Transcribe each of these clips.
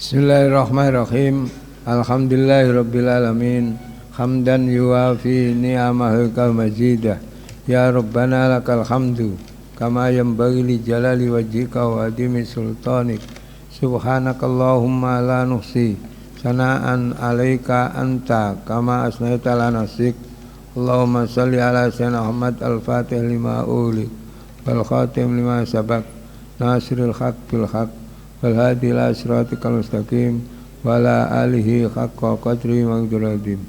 Bismillahirrahmanirrahim. Alhamdulillahirabbil alamin. Hamdan yuwafi ni'amahukal majidah. Ya Rabbana lakal hamdu kama yanbaghi li jalali wajhika wa adimi sultanik. Subhanakallahumma la nuhsi sana'an 'alaika anta kama asnaita ala nafsik. Allahumma shalli ala sayyidina Muhammad al-Fatih lima ulik wal khatim lima sabaq nasiril haq bil haq wal hadi ila siratikal mustaqim wa ala alihi haqqa qadri magduradim.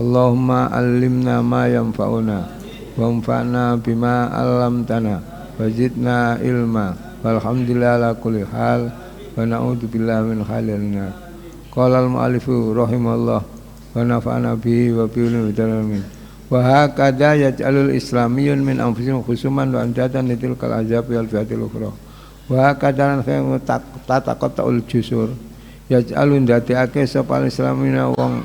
Allahumma allimna ma yanfa'una wa anfa'na bima 'allamtana wa zidna ilma walhamdulillah ala kulli hal wa na'udzu billahi min halil nar. Qala al-mu'allifu rahimallah wa nafa'ana bihi wa bihi min wa hakadha yaj'alul islamiyun min anfusihim khusuman wa andatan litilkal azab wal fiatil ukhra. Wa kadaran kaya tatakota'ul jusur yaj'alun datiake sapa islamina wong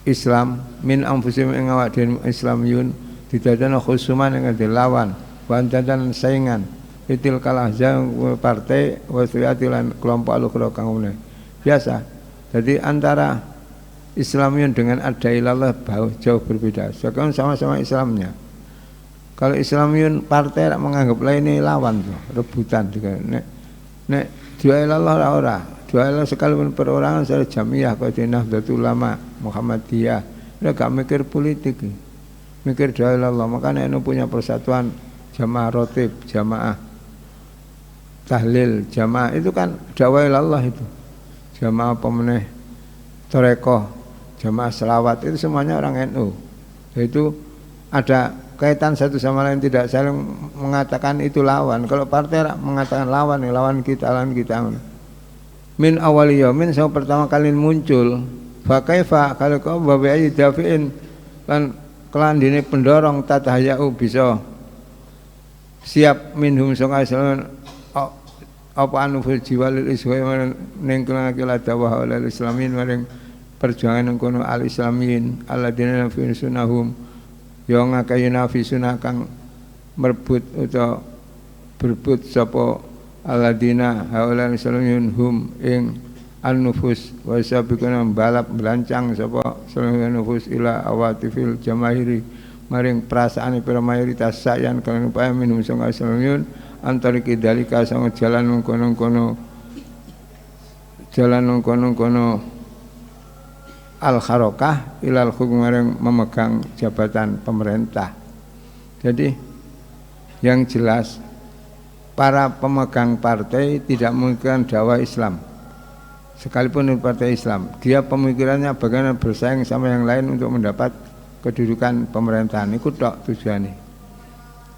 Islam min anfusihim ing awak dhewe islamiyun didadana khusuman ing lawan wa andatan saingan itil kalahza partai wasiyati lan kelompok al-ukhra kang umum biasa. Jadi antara islamiyun dengan adailallah jauh berbeda. Sekarang sama-sama Islamnya. Kalau Islamiyun partai menganggap lain ini lawan tuh, rebutan juga. Nek juailallah ora. Juailallah sekalipun perorangan secara jamiah kau di Nahdlatul Ulama Muhammadiyah. Dia gak mikir politik, mikir juailallah. Makanya ini punya persatuan jamaah rotib, jamaah tahlil, jamaah itu kan juailallah itu. Jamaah pemeneh torekoh, jamaah selawat itu semuanya orang NU. Itu ada kaitan satu sama lain, tidak saling mengatakan itu lawan. Kalau partai mengatakan lawan kita. Min awali yaumin sama pertama kali muncul. Fa kaifa kalau kau babai dafiin lan kelandine pendorong tatahayau bisa siap minhum sanga islam apa anu fil jiwalil iswa ning kula dawah oleh islamin maring perjuangan kono al islamin alladzina fi sunahum ya ngakayu nafisuna kang merebut atau berebut sapa alladzina haula salamun hum ing an-nufus wa sabiquna balap belancang sapa salamun nufus ila awatifil jamahiri maring perasaane para mayoritas sayan kan upaya minum sanga salamun antari kidalika sang jalan kono-kono al-kharokah ilal hukum yang memegang jabatan pemerintah. Jadi yang jelas para pemegang partai tidak menginginkan dakwah Islam. Sekalipun di partai Islam, dia pemikirannya bagaimana bersaing sama yang lain untuk mendapat kedudukan pemerintahan. Itu tok tujuannya.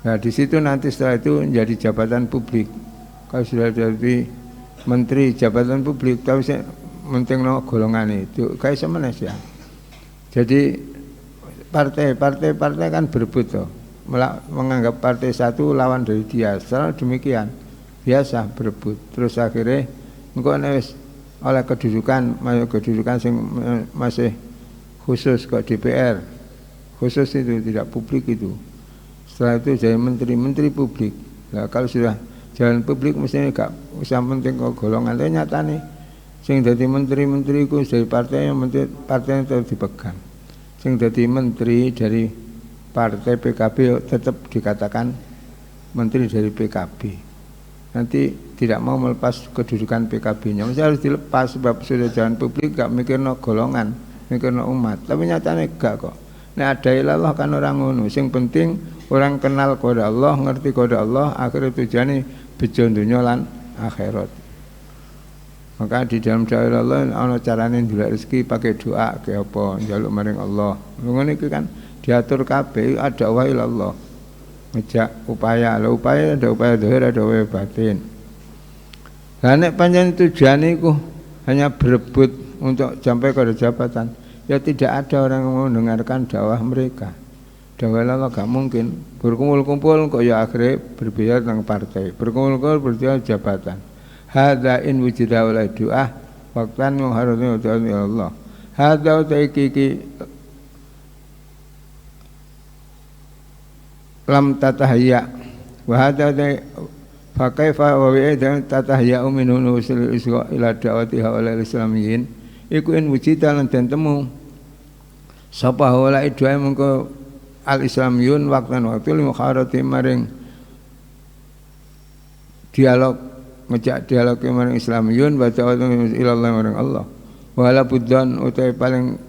Nah di situ nanti setelah itu menjadi jabatan publik. Kalau sudah jadi menteri jabatan publik, tapi penting no golongan itu kayak semenes ya. Jadi partai kan berebut tuh, menganggap partai satu lawan dari dia. Setelah demikian biasa berebut. Terus akhirnya engkau oleh kedudukan yang masih khusus kok DPR khusus itu tidak publik itu. Setelah itu jadi menteri publik. Nah, kalau sudah jalan publik mestinya gak usah penting kok golongan. Tapi nyata nih sing dadi menteri-menteri ku dari partai yang partai itu dipegang. Sing dadi menteri dari partai PKB tetap dikatakan menteri dari PKB. Nanti tidak mau melepas kedudukan PKB-nya. Mesti harus dilepas sebab sudah jalan publik gak mikirno golongan, mikirno umat. Tapi nyatanya gak kok. Nek adailallah kan orang ngono. Sing penting orang kenal kepada Allah, ngerti kepada Allah, akhirnya tujuannya bejo dunya lan akhirat. Maka di dalam dakwah Allah ana carane ndelok rezeki pakai doa ke apa njaluk maring Allah. Ngono iki kan diatur kabeh ada wa ilallah. Ngejak upaya, ada upaya zahir ada upaya batin. Lah nek pancen tujuane iku hanya berebut untuk sampai ke jabatan, ya tidak ada orang yang mau mendengarkan dakwah mereka. Dakwah Allah gak mungkin berkumpul-kumpul kok ya akhirnya berbicara tentang partai, berkumpul-kumpul berbicara jabatan. Hadza in wujida wala doa waqtan mengharusnya doa Allah. Hadza taiki lam tatahayya wa hadza fa kaifa wa bi'adan tatahya'u minhu nusul isra ila da'wati haulal islamiyin iku in wujida lan den temu sapa haula idwae mengko al islamiyun waktan waktu mukharati maring dialog ngejak dialog maring islamiyun wa da'watu ilallah maring Allah wala buddan utai paling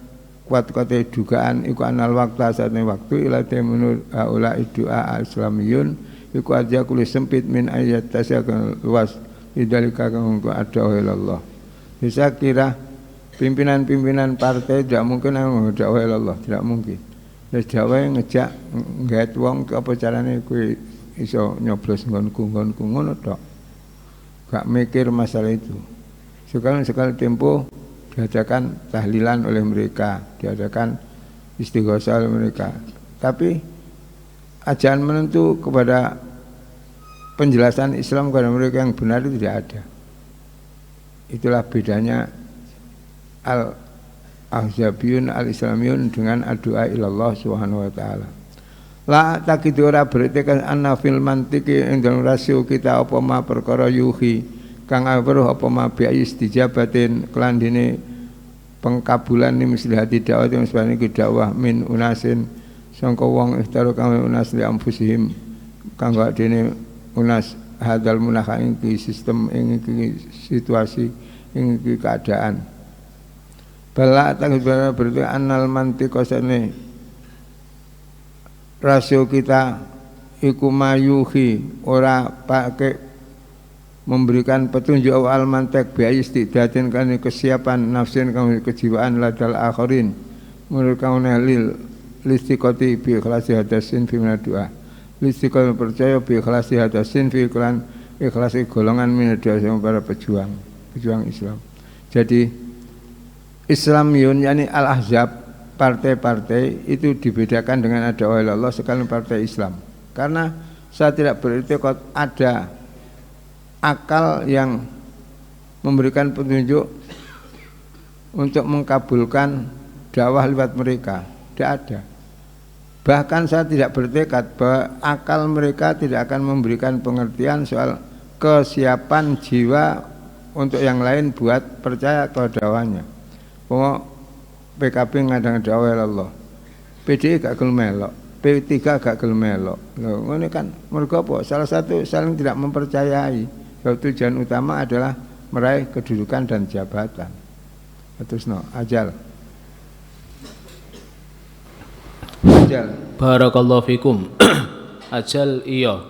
kuat-kuate dugaan iku anal waktu asatne waktu ila temunul haula idua al islamiyun iku aja kulis sempit min ayat tasyakan luas idalika kang ada Allah. Bisa kira pimpinan-pimpinan partai tidak mungkin dakwah Allah, tidak mungkin. Wis dakwah ngejak nggaet wong apa carane kuwi iso nyoblos nggon-nggon ngono tok. Gak mikir masalah itu. Sekali tempo diadakan tahlilan oleh mereka, diadakan istighosah oleh mereka. Tapi ajaran menentu kepada penjelasan Islam kepada mereka yang benar itu tidak ada. Itulah bedanya al-ahzabiyun al-islamiyun dengan ad-du'a ilallah subhanahu wa ta'ala. La takidu ora berarti kan anna fil mantiki ing dalem rasio kita apa ma perkara yuhi kang awruh apa ma bi istijabatin kelandine pengkabulan ni mislihati dakwah yang sebenarnya dakwah min unasin sangka wong ihtaru kang unas li anfusihim kanggo dene unas hadal munakha ing sistem ing situasi ing keadaan bala tanggara berarti anal mantiqasane rasio kita iku mayuhi ora pakai memberikan petunjuk awal mantek bi istidatin kan kesiapan nafsin kang kejiwaan ladal akhirin menurut kang lil listiqati bi ikhlasi hadasin fi min doa listiqati percaya bi ikhlasi hadasin fi iklan ikhlasi golongan min doa para pejuang Islam. Jadi Islamiyun yakni al-ahzab partai-partai itu dibedakan dengan ada Allah sekalian partai Islam karena saya tidak beriktikad ada akal yang memberikan petunjuk untuk mengkabulkan dakwah lewat mereka. Tidak ada. Bahkan saya tidak bertekad bahwa akal mereka tidak akan memberikan pengertian soal kesiapan jiwa untuk yang lain buat percaya ke dakwahnya. PKB ngadang dakwah Allah, PDI gak gelem melok, P3 gak gelem melok. Loh, ini kan mergo apa? Salah satu saling tidak mempercayai. Tujuan utama adalah meraih kedudukan dan jabatan. Terus ajal. Barakallahu fikum. Ajal iya.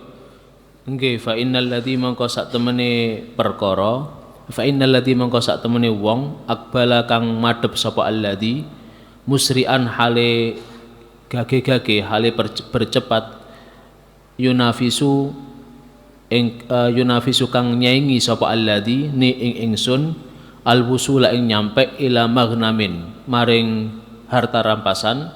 Nggih fa innal ladzi mangko sak temene perkara fa innal ladzi mangko sak temene wong akbala kang madhep sapa alladzi musri'an hale gage-gage hale bercepat yunafisu kang nyaingi sapa alladzi ni ing ingsun alwusula ing nyampe ila maghnamin maring harta rampasan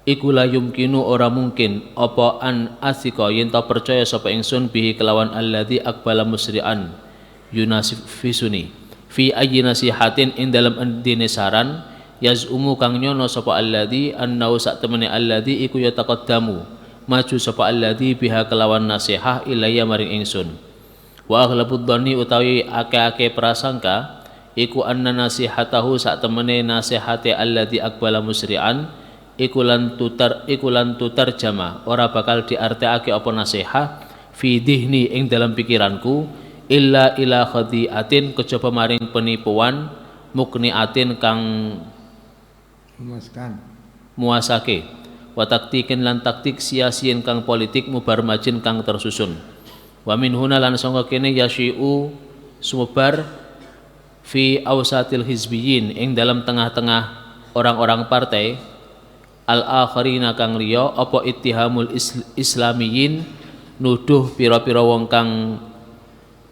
iku la yumkinu ora mungkin apa an asika yen ta percaya sapa ingsun bihi kelawan alladzi aqbala musri'an yunasifisuni fi ayyi nasihatin ing dalem endine saran yazumu kang nyono sapa alladzi annau sak temene alladzi iku yataqaddamu maju sapa alladzi biha kelawan nasihah ilayya maring ingsun wa aghlabud dhanni utawi ake-ake prasangka iku anna nasihatahu sak temene nasihate alladzi aqbala musri'an ikulan tutar jama ora bakal diartekake apa nasihat fi dhihni ing dalam pikiranku illa ila khadiatin kejaba maring penipuan mukniatin kang memuaskan muasake wa taktikin lan taktik sia-sien kang politik mubarmajin kang tersusun wa min huna lan sangka kene yasyiu sumebar fi awsatil hizbiyin ing dalam tengah-tengah orang-orang partai al-akharina kang liya apa ittihamul islamiyin nuduh pira-pira wong kang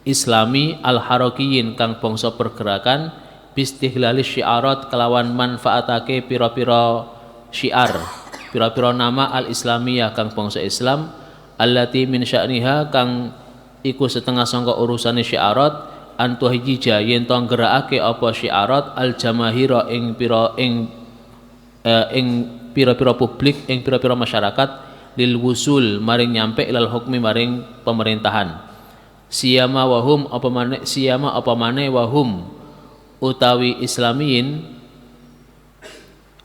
islami al-harakiyin kang bangsa pergerakan bistihlali syiarat kelawan manfaatake pira-pira syiar pira-pira nama al-islamiyah kang bangsa Islam allati min sya'niha kang iku setengah sangka urusane syiarat antuhijja yen to nggerakake apa syiarat al-jamahira ing pira-pira publik ing pira-pira masyarakat lil wusul maring nyampe ilal hukmi maring pemerintahan siyama apa maneh wahum utawi islamiyin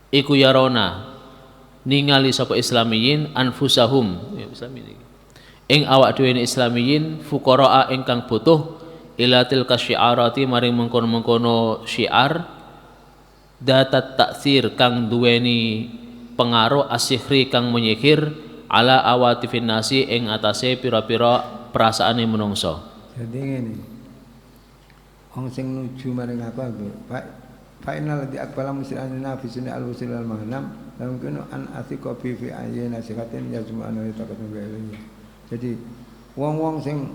iku yarona ningali sapa islamiyin anfusahum ing awak dhewe islamiyin fuqara ingkang butuh ila tilka syiarati maring mengkono-mengkono syiar datat taksir kang duweni pengaruh asihri kang menyihir ala awatifin nasi ing atase pira-pira perasaane menungso. Jadi ngene. Wong sing nuju maring aku fa inal ladzi aqbala muslimin fi sunni al-wusul al-mahnam mungkin an athiqa fi ayyin nasikatin yazma'ana taqatum bi'ilmi. Jadi wong-wong sing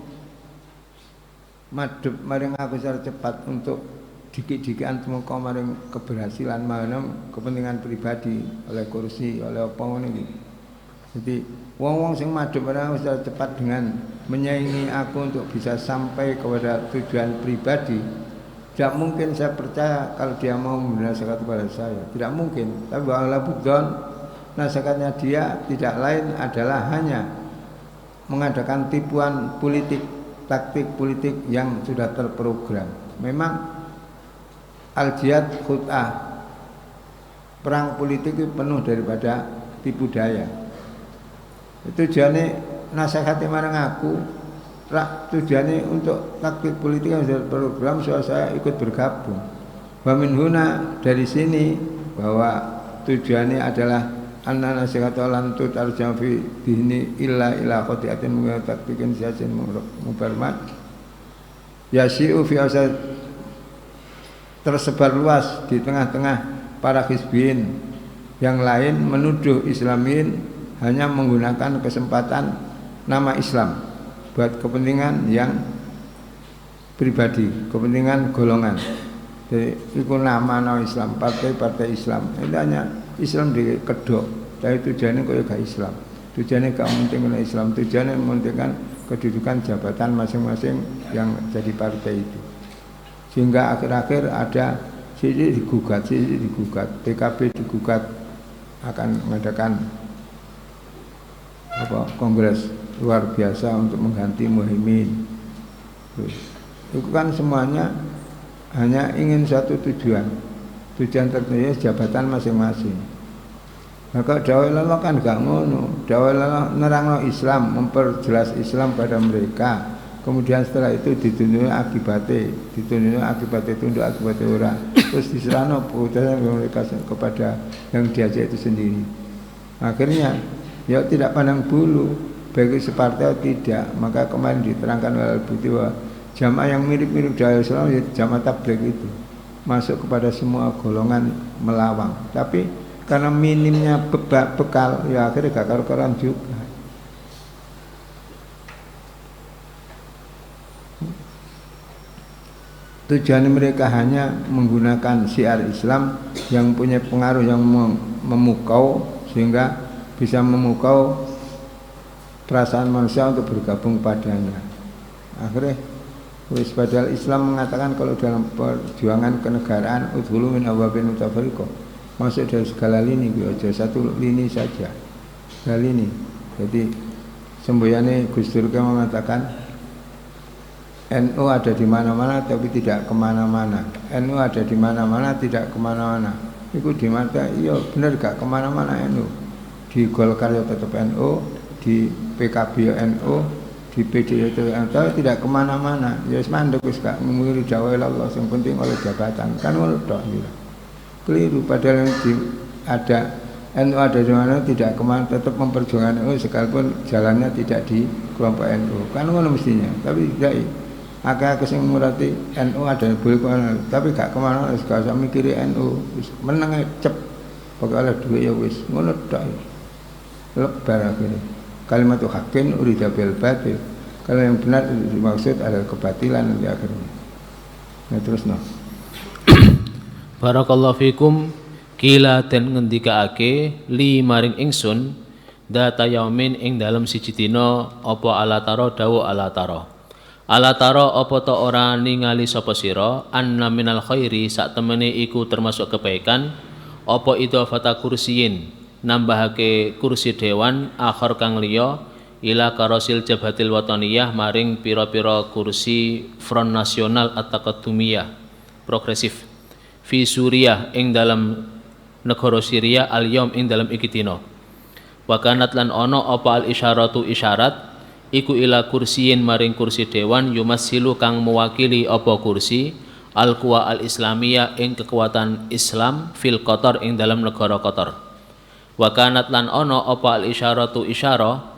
madhep maring aku secara cepat untuk dikit-dikitan tumeka maring keberhasilan mahnam kepentingan pribadi oleh kursi oleh apa ngene iki. Jadi wong-wong sing madhep maring aku secara cepat dengan menyaingi aku untuk bisa sampai kepada tujuan pribadi, tidak mungkin saya percaya kalau dia mau memberi nasihat kepada saya, tidak mungkin. Tapi wa'ala buddon, nasihatnya dia tidak lain adalah hanya mengadakan tipuan politik, taktik politik yang sudah terprogram. Memang al-jihad khut'ah, perang politik itu penuh daripada tipu daya. Itu tujuannya nasihati marang aku, tujuannya untuk taktik politik yang sudah program, saya ikut bergabung. Wa min huna, dari sini bahwa tujuannya adalah anna nasihatu lan tutarjam fi dini illa khati'atin wa taktikin siasin mubarmat yasi'u fi asad, tersebar luas di tengah-tengah para hizbiyin yang lain menuduh Islamin hanya menggunakan kesempatan nama Islam buat kepentingan yang pribadi, kepentingan golongan. Jadi itu nama Islam, partai-partai Islam. Itu hanya Islam dikedok. Tapi tujuannya kok gak Islam. Tujuannya gak mementingkan Islam. Tujuannya mementingkan kedudukan jabatan masing-masing yang jadi partai itu. Sehingga akhir-akhir ada sisi digugat, PKB digugat akan mengadakan kongres luar biasa untuk mengganti Muhaimin. Itu kan semuanya hanya ingin satu tujuan tertentu, jabatan masing-masing. Maka dawai lala kan gak ngono, dawai lala nerangno Islam, memperjelas Islam pada mereka. Kemudian setelah itu ditunjukkan akibatnya tunduk akibatnya ora. Terus diserahno putusan mereka kepada yang diajak itu sendiri. Akhirnya ya tidak pandang bulu bagi separtai atau tidak. Maka kemarin diterangkan oleh Al-Buti bahwa jamaah yang mirip-mirip Dawai Islam ya jamaah tabligh itu masuk kepada semua golongan melawang. Tapi karena minimnya bekal ya akhirnya gak karu-karuan juga. Tujuan mereka hanya menggunakan syiar Islam yang punya pengaruh yang memukau sehingga bisa memukau perasaan manusia untuk bergabung padanya. Akhirnya padahal Islam mengatakan kalau dalam perjuangan kenegaraan udhulu min abwabin mutafariqah, masuk dari segala lini, aja satu lini saja, segala lini. Jadi semboyane Gus Dur mengatakan NU ada di mana-mana tapi tidak kemana-mana. NU ada di mana-mana tidak kemana-mana. Itu di mata iya benar gak kemana-mana NU. Di Golkar ya tetap NU, di PKB ya NU, di PD itu NU, tidak kemana-mana. Ya semandek wis gak ngumuri dawai Allah, yang penting oleh jabatan. Kan ngono tok gitu. Keliru, padahal ada NU ada di mana tidak kemana, tetap memperjuangkan NU sekalipun jalannya tidak di kelompok NU. Kan ngono mestinya, tapi tidak. Akeh sing murati NU ada boleh kemana, tapi gak kemana, gak usah mikiri NU, meneng cep, pokoknya oleh duit ya wis, ngono tok. Lebar akhirnya. Kalimat haqqin urida bil batil. Kalau yang benar dimaksud adalah kebatilan nanti akhirnya. Nah terus no. Barakallahu fikum. Kila den ngendikaake li maring ingsun data yaumin ing dalem siji dina apa alatara dawu alatara. Alatara apa ta ora ningali sapa sira anna minal khairi sak temene iku termasuk kebaikan apa idhafata kursiyin nambahake kursi dewan akhir kang liya ila karosil jabhatil wataniyah maring pira-pira kursi Front Nasional At-Taqaddumiyah progresif fi Suriah ing dalam negara Syria al-yaum ing dalam iki dina. Wa kanat lan ana apa al isyaratu isyarat iku ila kursiyin maring kursi dewan yumassilu kang mewakili apa kursi al quwa al islamiyah ing kekuatan Islam fil Qatar ing dalam negara Qatar. Wa kanat lan ana apa al isyaratu isyarah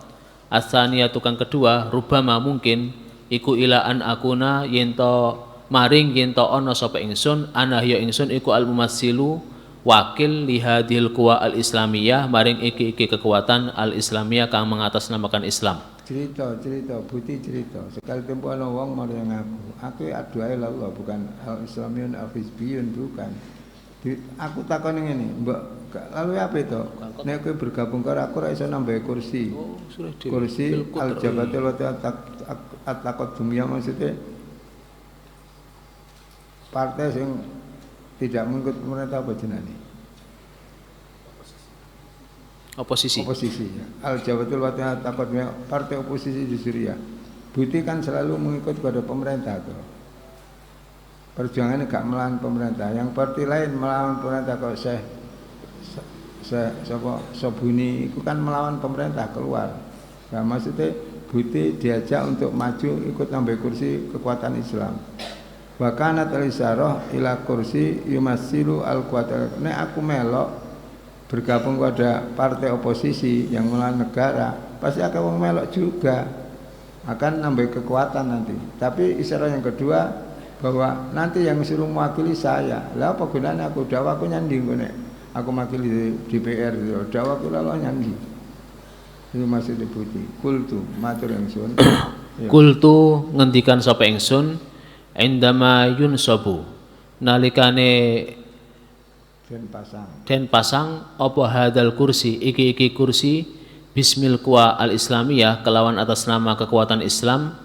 asania tukang kedua rubama mungkin iku ila an akuna yento maring yento ana sapa ingsun ana ya ingsun iku al mumassilu wakil lihadil quwa al islamiyah maring iki kekuatan al islamiyah kang mengatasnamakan Islam. Cerita Buti cerita sekali tempo ana wong marang aku aduh ae Allah bukan al islamiyun al hizbiyun bukan. Aku takon ngene, Mbok, lalu apa itu? Nek kowe bergabung karo aku ora iso nambah kursi. Kursi al jabatil at-taqaddumiyah maksudnya partai yang tidak mengikut pemerintah apa jenenge? Oposisi. Ya. Al jabatil at-taqaddumiyah partai oposisi di Suriah. Buti kan selalu mengikut pada pemerintah tuh. Perjuangannya gak melawan pemerintah. Yang partai lain melawan pemerintah kok Sobuni itu kan melawan pemerintah keluar. Nah, maksudnya Buti diajak untuk maju ikut nambah kursi kekuatan Islam. Wa kanat al-isyarah ila kursi yumassilu al-quwata. Nek aku melok bergabung pada partai oposisi yang melawan negara, pasti akan melok juga. Akan nambah kekuatan nanti. Tapi isyarah yang kedua bahwa nanti yang suruh mewakili saya. Lah apa gunanya aku dakwah aku nyandi nek aku mewakili DPR gitu. Dakwah aku lalu nyandi. Itu maksud Buti. Kultu matur ingsun. Kultu ngendikan sapa ingsun indama yunsabu nalikane den pasang apa hadal kursi iki kursi bismil quwa al islamiyah kelawan atas nama kekuatan Islam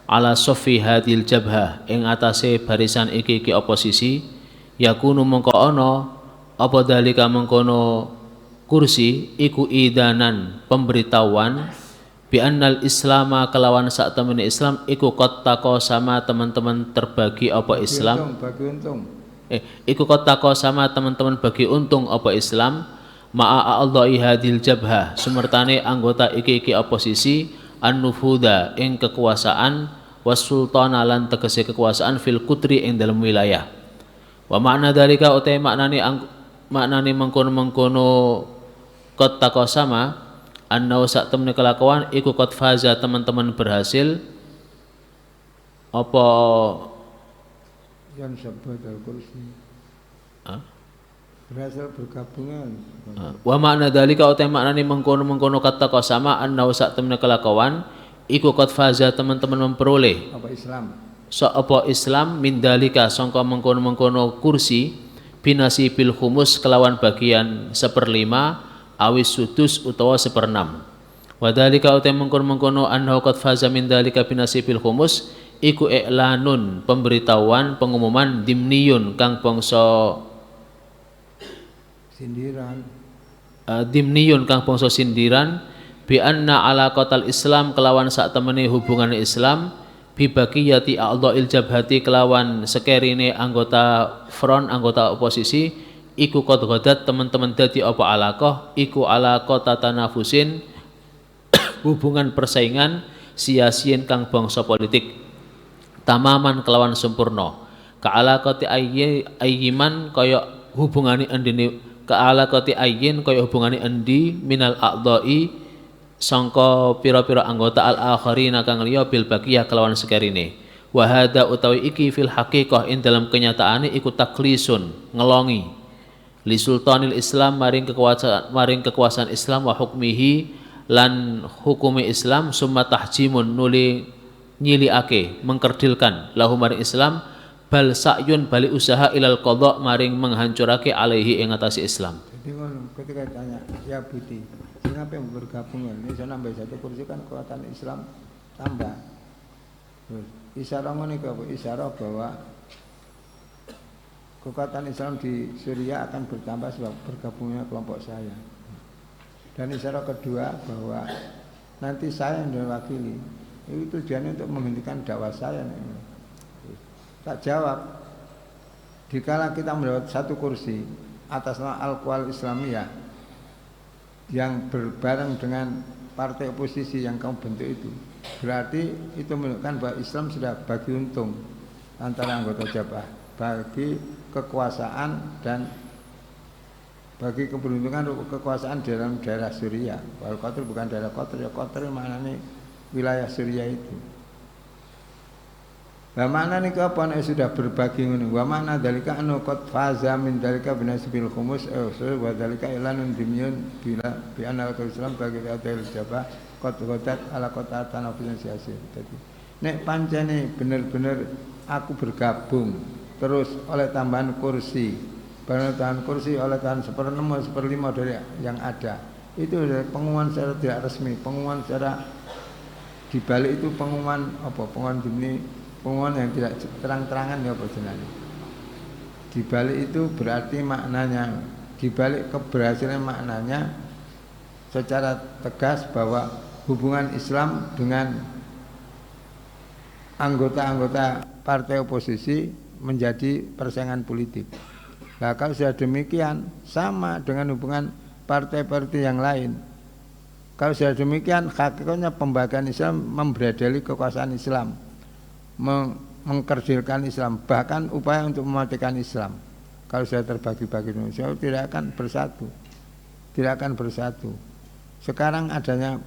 ala sofi hadil jabhah ing atase barisan iki oposisi yakunu mongko ana apa dalika mengkono kursi iku idanan pemberitahuan bi annal islama kelawan sak temene Islam iku kottako sama teman-teman terbagi apa Islam iku kottako sama teman-teman bagi untung apa Islam ma'a a'dha'i hadil jabhah sumertane anggota iki oposisi an-nufuda ing kekuasaan wasultana lan tegese kekuasaan fil kutri ing dalam wilayah. Wa makna dalika utai maknane mengkono kota kosama annau sak temne kelakuan iku qad faza teman-teman berhasil apa yang sebut al-kursi. Berhasil bergabungan. Wa makna dalika utai maknane mengkono kota kosama annau sak temne kelakuan iku qad faza teman-teman memperoleh apa Islam apa Islam min dalika sangka mengkono kursi binasi bil khumus kelawan bagian 1/5 awis sudus utawa 1/6 wa dalika uta mengkono annahu qad faza min dalika binasi bil khumus iku i'lanun pemberitahuan pengumuman dimniyun kang bangsa sindiran dimniyun kang bangsa sindiran bi anna alaqatal Islam kelawan sak temene hubungan Islam bi baqiyati a'dha'il jabhati kelawan sekerine anggota front anggota oposisi iku qad ghadat teman-teman dadi apa alaqah iku alaqah tatanafusin hubungan persaingan sia-sian kang bangsa politik tamaman kelawan sempurna ka alaqati ayyiman kaya hubungane endine ka alaqati ayyin kaya hubungane endi minal a'dha'i sangka pira-pira anggota al-akharina kang liya bil baqiyah kelawan sekerine wa hadza utawi iki fil haqiqah ing dalam kenyataane iku taklisun ngelongi li sultanil Islam maring kekuasaan Islam wa hukmihi lan hukumi Islam summa tahjimun nuli nyiliake mengkerdilkan lahu maring Islam bal sa'yun bali usaha ilal qadha maring menghancurake alaihi ing atase Islam. Jadi ketika tanya ya Buti kenapa yang bergabung ini saya nambah satu kursi kan kekuatan Islam tambah. Isyarah ini apa? Isyarah bahwa kekuatan Islam di Suriah akan bertambah sebab bergabungnya kelompok saya. Dan isyarah kedua bahwa nanti saya yang diwakili. Itu tujuannya untuk menghentikan dakwah saya. Tak jawab. Dikala kita mendapat satu kursi atas nama Al-Quwal Islamiyah yang berbareng dengan partai oposisi yang kamu bentuk itu, berarti itu menunjukkan bahwa Islam sudah bagi untung antara anggota jabah, bagi kekuasaan dan bagi keberuntungan kekuasaan dalam daerah Suriah. Wal Qatar bukan daerah Qatar, ya Qatar maknanya wilayah Suriah itu. Wa makna niku apa nek sudah berbagi ngono. Wa makna dalika anu qad faza min dalika binasbil khumus wa dalika ilanun dimyun bila bi anna Islam bagi adil jabah qad ghadat ala qata tanafus siasi. Dadi nek pancene bener-bener aku bergabung terus oleh tambahan kursi, tambahan kursi oleh tambahan 1/6 1/5 dari yang ada. Itu pengumuman secara tidak resmi, pengumuman secara dibalik itu pengumuman apa? Pengumuman dimni pengumuman yang tidak terang-terangan ya apa jenenge. Di balik itu berarti maknanya, di balik keberhasilan maknanya secara tegas bahwa hubungan Islam dengan anggota-anggota partai oposisi menjadi persaingan politik. Nah, kalau sudah demikian sama dengan hubungan partai-partai yang lain. Kalau sudah demikian hakikatnya pembagian Islam membradali kekuasaan Islam, mengkerdilkan Islam, bahkan upaya untuk mematikan Islam. Kalau sudah terbagi-bagi Indonesia tidak akan bersatu, tidak akan bersatu. Sekarang adanya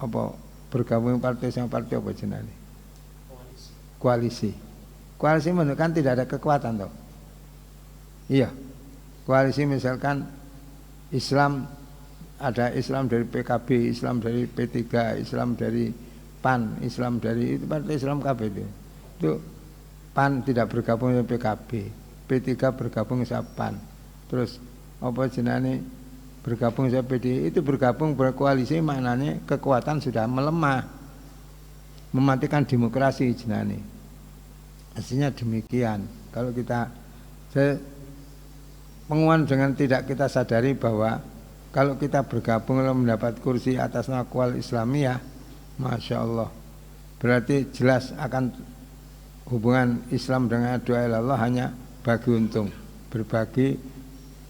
apa bergabung partai sama partai apa jenenge? Koalisi. Koalisi menunjukkan tidak ada kekuatan toh. Iya. Koalisi misalkan Islam, ada Islam dari PKB, Islam dari P3, Islam dari PAN, Islam dari itu partai Islam KB itu. Itu PAN tidak bergabung dengan PKB, P3 bergabung sama PAN. Terus apa jenenge bergabung sama PD, itu bergabung berkoalisi maknanya kekuatan sudah melemah. Mematikan demokrasi jenenge. Aslinya demikian. Kalau kita pengumuman dengan tidak kita sadari bahwa kalau kita bergabung lalu mendapat kursi atas nama Al-Quwal Islamiyah, Masya Allah, berarti jelas akan hubungan Islam dengan doa Allah hanya bagi untung, berbagi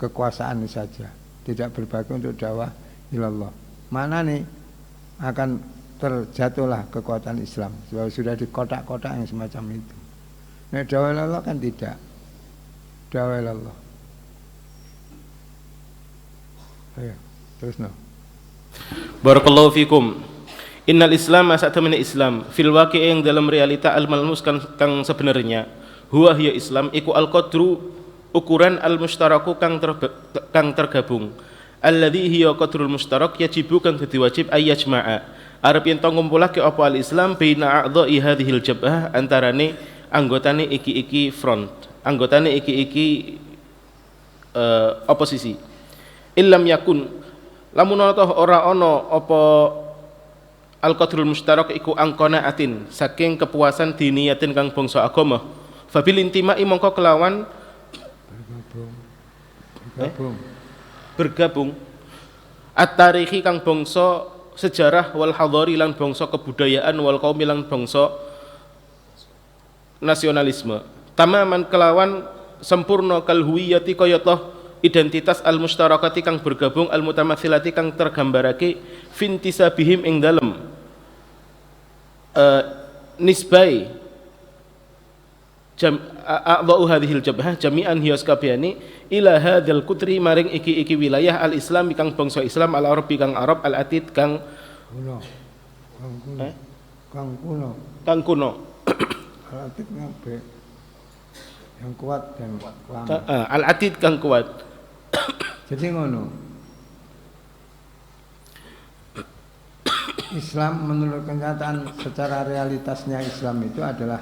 kekuasaan saja, tidak berbagi untuk dakwah ilallah. Mana nih akan terjatuhlah kekuatan Islam, sebab sudah di kotak-kotak yang semacam itu. Nah, dakwah ilallah kan tidak, dakwah ilallah. Ayo, terus no. Barakallahu fikum. Innal Islam sak temene Islam fil waqi'i yang dalam realita al malmus kang sebenarnya huwa hiya Islam iku al qadru ukuran al mushtaraku kang tergabung alladzi hiya qadrul mushtarak yajibu kang dadi wajib ayyajma'a arep yen to ngumpulake apa al Islam baina a'dha'i hadhil jabhah antarane anggotane iki front, anggotane iki oposisi. Illam yakun lamun ora ana apa al-qadrul mushtarak iku angkonaatin saking kepuasan diniyatin kang bangsa agama fabil intimai mongko kelawan bergabung at-tarikhi kang bangsa sejarah wal hadari lan bangsa kebudayaan wal qaumi lan bangsa nasionalisme tamaman kelawan sempurna kal huwiyati kaya toh identitas al mushtarakati kang bergabung al mutamathilati kang tergambarake fintisabihim ing dalem nisbai a'dha'u hadhil jabhah jami'an hiya kabehane ila hadzal kutri maring iki wilayah al Islam kang bangsa Islam al Arabi kang Arab al atid kang kuno al atid ngabe yang kuat dan lama al atid kang kuat. Jadi ngono. Islam menurut kenyataan secara realitasnya Islam itu adalah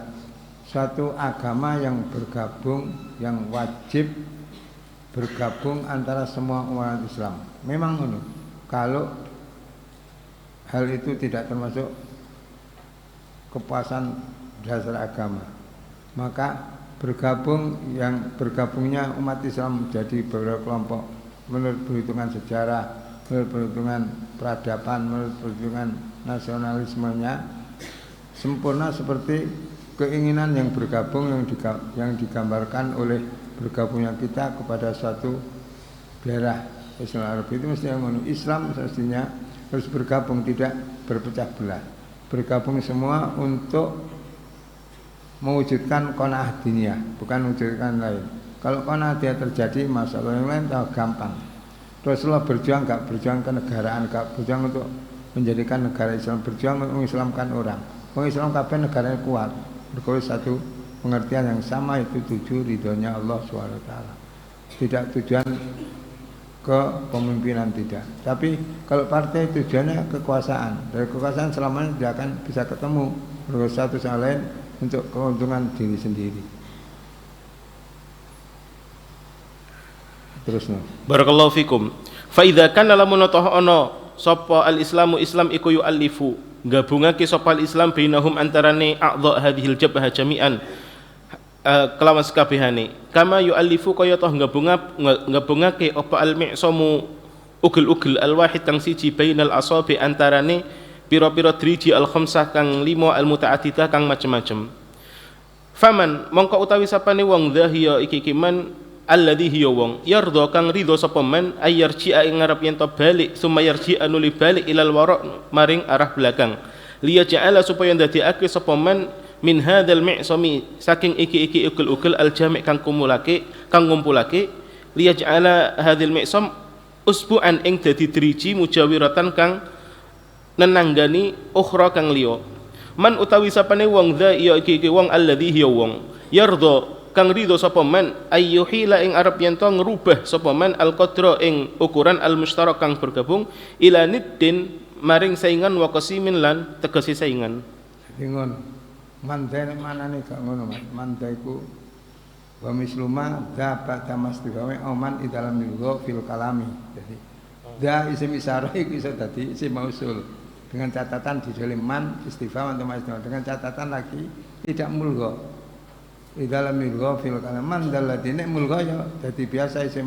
suatu agama yang bergabung, yang wajib bergabung antara semua umat Islam. Memang ngono. Kalau hal itu tidak termasuk kepuasan dasar agama, maka bergabungnya umat Islam menjadi beberapa kelompok menurut perhitungan sejarah, menurut perhitungan peradaban, menurut perjuangan nasionalismenya sempurna seperti keinginan yang bergabung yang digambarkan oleh bergabungnya kita kepada suatu daerah Islam Arab. Itu mestinya Islam mestinya harus bergabung, tidak berpecah belah. Bergabung semua untuk mewujudkan qanaah diniyah, bukan mewujudkan lain. Kalau qanaah dia terjadi, masalah yang lain tahu gampang. Rasulullah berjuang gak berjuang kenegaraan, gak berjuang untuk menjadikan negara Islam, berjuang untuk mengislamkan orang. Orang Islam kabeh negaranya kuat. Berkuat satu pengertian yang sama, itu tuju ridhonya Allah SWT. Tidak tujuan kepemimpinan, tidak. Tapi kalau partai tujuannya kekuasaan, dari kekuasaan selamanya tidak akan bisa ketemu berkuat satu sama lain untuk keuntungan diri sendiri. Terus no. Barakallahu fikum. Fa idza kana lamun ono sapa al-islamu Islam iku yu'allifu gabungake sapa al-Islam bainahum antarane a'dha hadhil jabhah jami'an kelawan sekabehane kama yu'allifu kaya toh gabungake apa al-mi'samu ugel-ugel al-wahid kang siji bainal asabi antarane pira-pira driji al-khamsah kang 5 al-muta'addidah kang macem-macem. Faman mongko utawi sapane wong dhahiya iki man alladhi hiya wong yarda kang ridho sapa man ayarji'a ing ngarep yen to balik summa yarji'a nuli balik ilal wara maring arah belakang liya ja'ala supaya ndadekake sapa man min hadzal mi'sami saking iki ugel-ugel al jami' kang ngumpulake liya ja'ala hadzal mi'sam usbu'an ing dadi driji mujawiratan kang nenanggani ukhra kang liya man utawi sapane wong dha ya iki wong alladhi hiya wong yarda kang ridho sapa man ayyuhila ing arep yen to ngrubah sapa man al qadra ing ukuran al mustarak kang bergabung ila niddin maring saingan wa qasimin lan tegese saingan. Ingon mandai manane gak ngono Mas. Mandai ku wa misluma dapat tamasdigawe oman di dalam lugha fil kalami. Jadi da isim isyarah iku iso dadi isim mausul dengan catatan di dalam man istifham atau masdar dengan catatan lagi tidak mulgha. Di dalam mulgha fil kalam man dalladine mulgha ya dadi biasa isim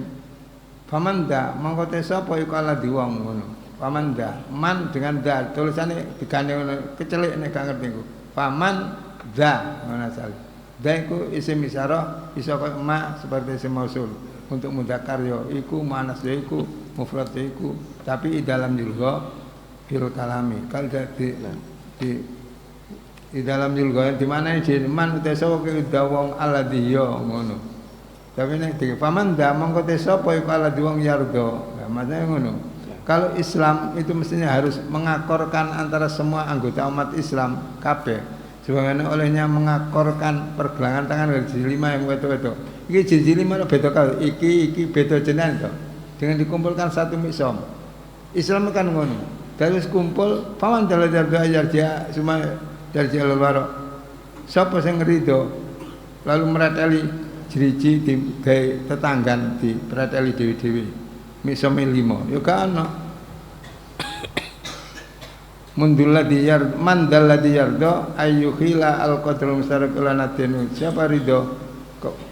famanda mongko te sapa iku ala diwong ngono. Famanda man dengan da tulisane digane ngono kecelik nek gak ngerti ku. Faman da ngono asal. Da iku isim isyarah iso kaya ma seperti isim mausul. Untuk mudzakkar ya iku muannas ya iku mufrad ya iku tapi di dalam mulgha fil kalami kalau di dalam julgo di mana ini man te sapa ki wong alladhi ya ngono. Tapi nek di paman da mongko te sapa iku alladhi wong yardo. Nah, maksudnya ngono. Kalau Islam itu mestinya harus mengakorkan antara semua anggota umat Islam kabeh. Sebagaimana olehnya mengakorkan pergelangan tangan dari jilid 5 yang wedo-wedo. Iki jilid 5 beda kali. Iki beda jenengan to. Dengan dikumpulkan satu misom. Islam kan ngono. Terus kumpul paman dalam ajar dia semua dari jalur warok. Siapa yang ngerido lalu merateli jeriji di gay tetanggan di merateli dewi-dewi misome 5 ya gak ana mundullah diyar mandallah diyardo ayyukhila al-qadrul mustarak ulanadenu. Siapa ridho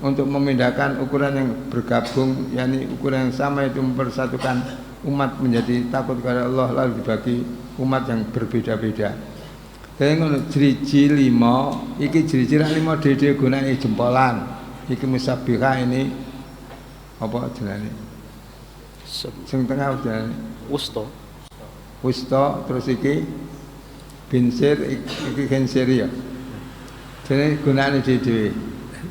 untuk memindahkan ukuran yang bergabung yakni ukuran yang sama itu mempersatukan umat menjadi takut kepada Allah lalu dibagi umat yang berbeda-beda. Kaya ngono driji 5 iki driji 5 dhewe gunane jempolan. Iki musabbihah ini apa jenenge? Sing tengah jenenge wusta. Wusta terus iki binsir iki kensir ya. Jenenge gunane dhewe.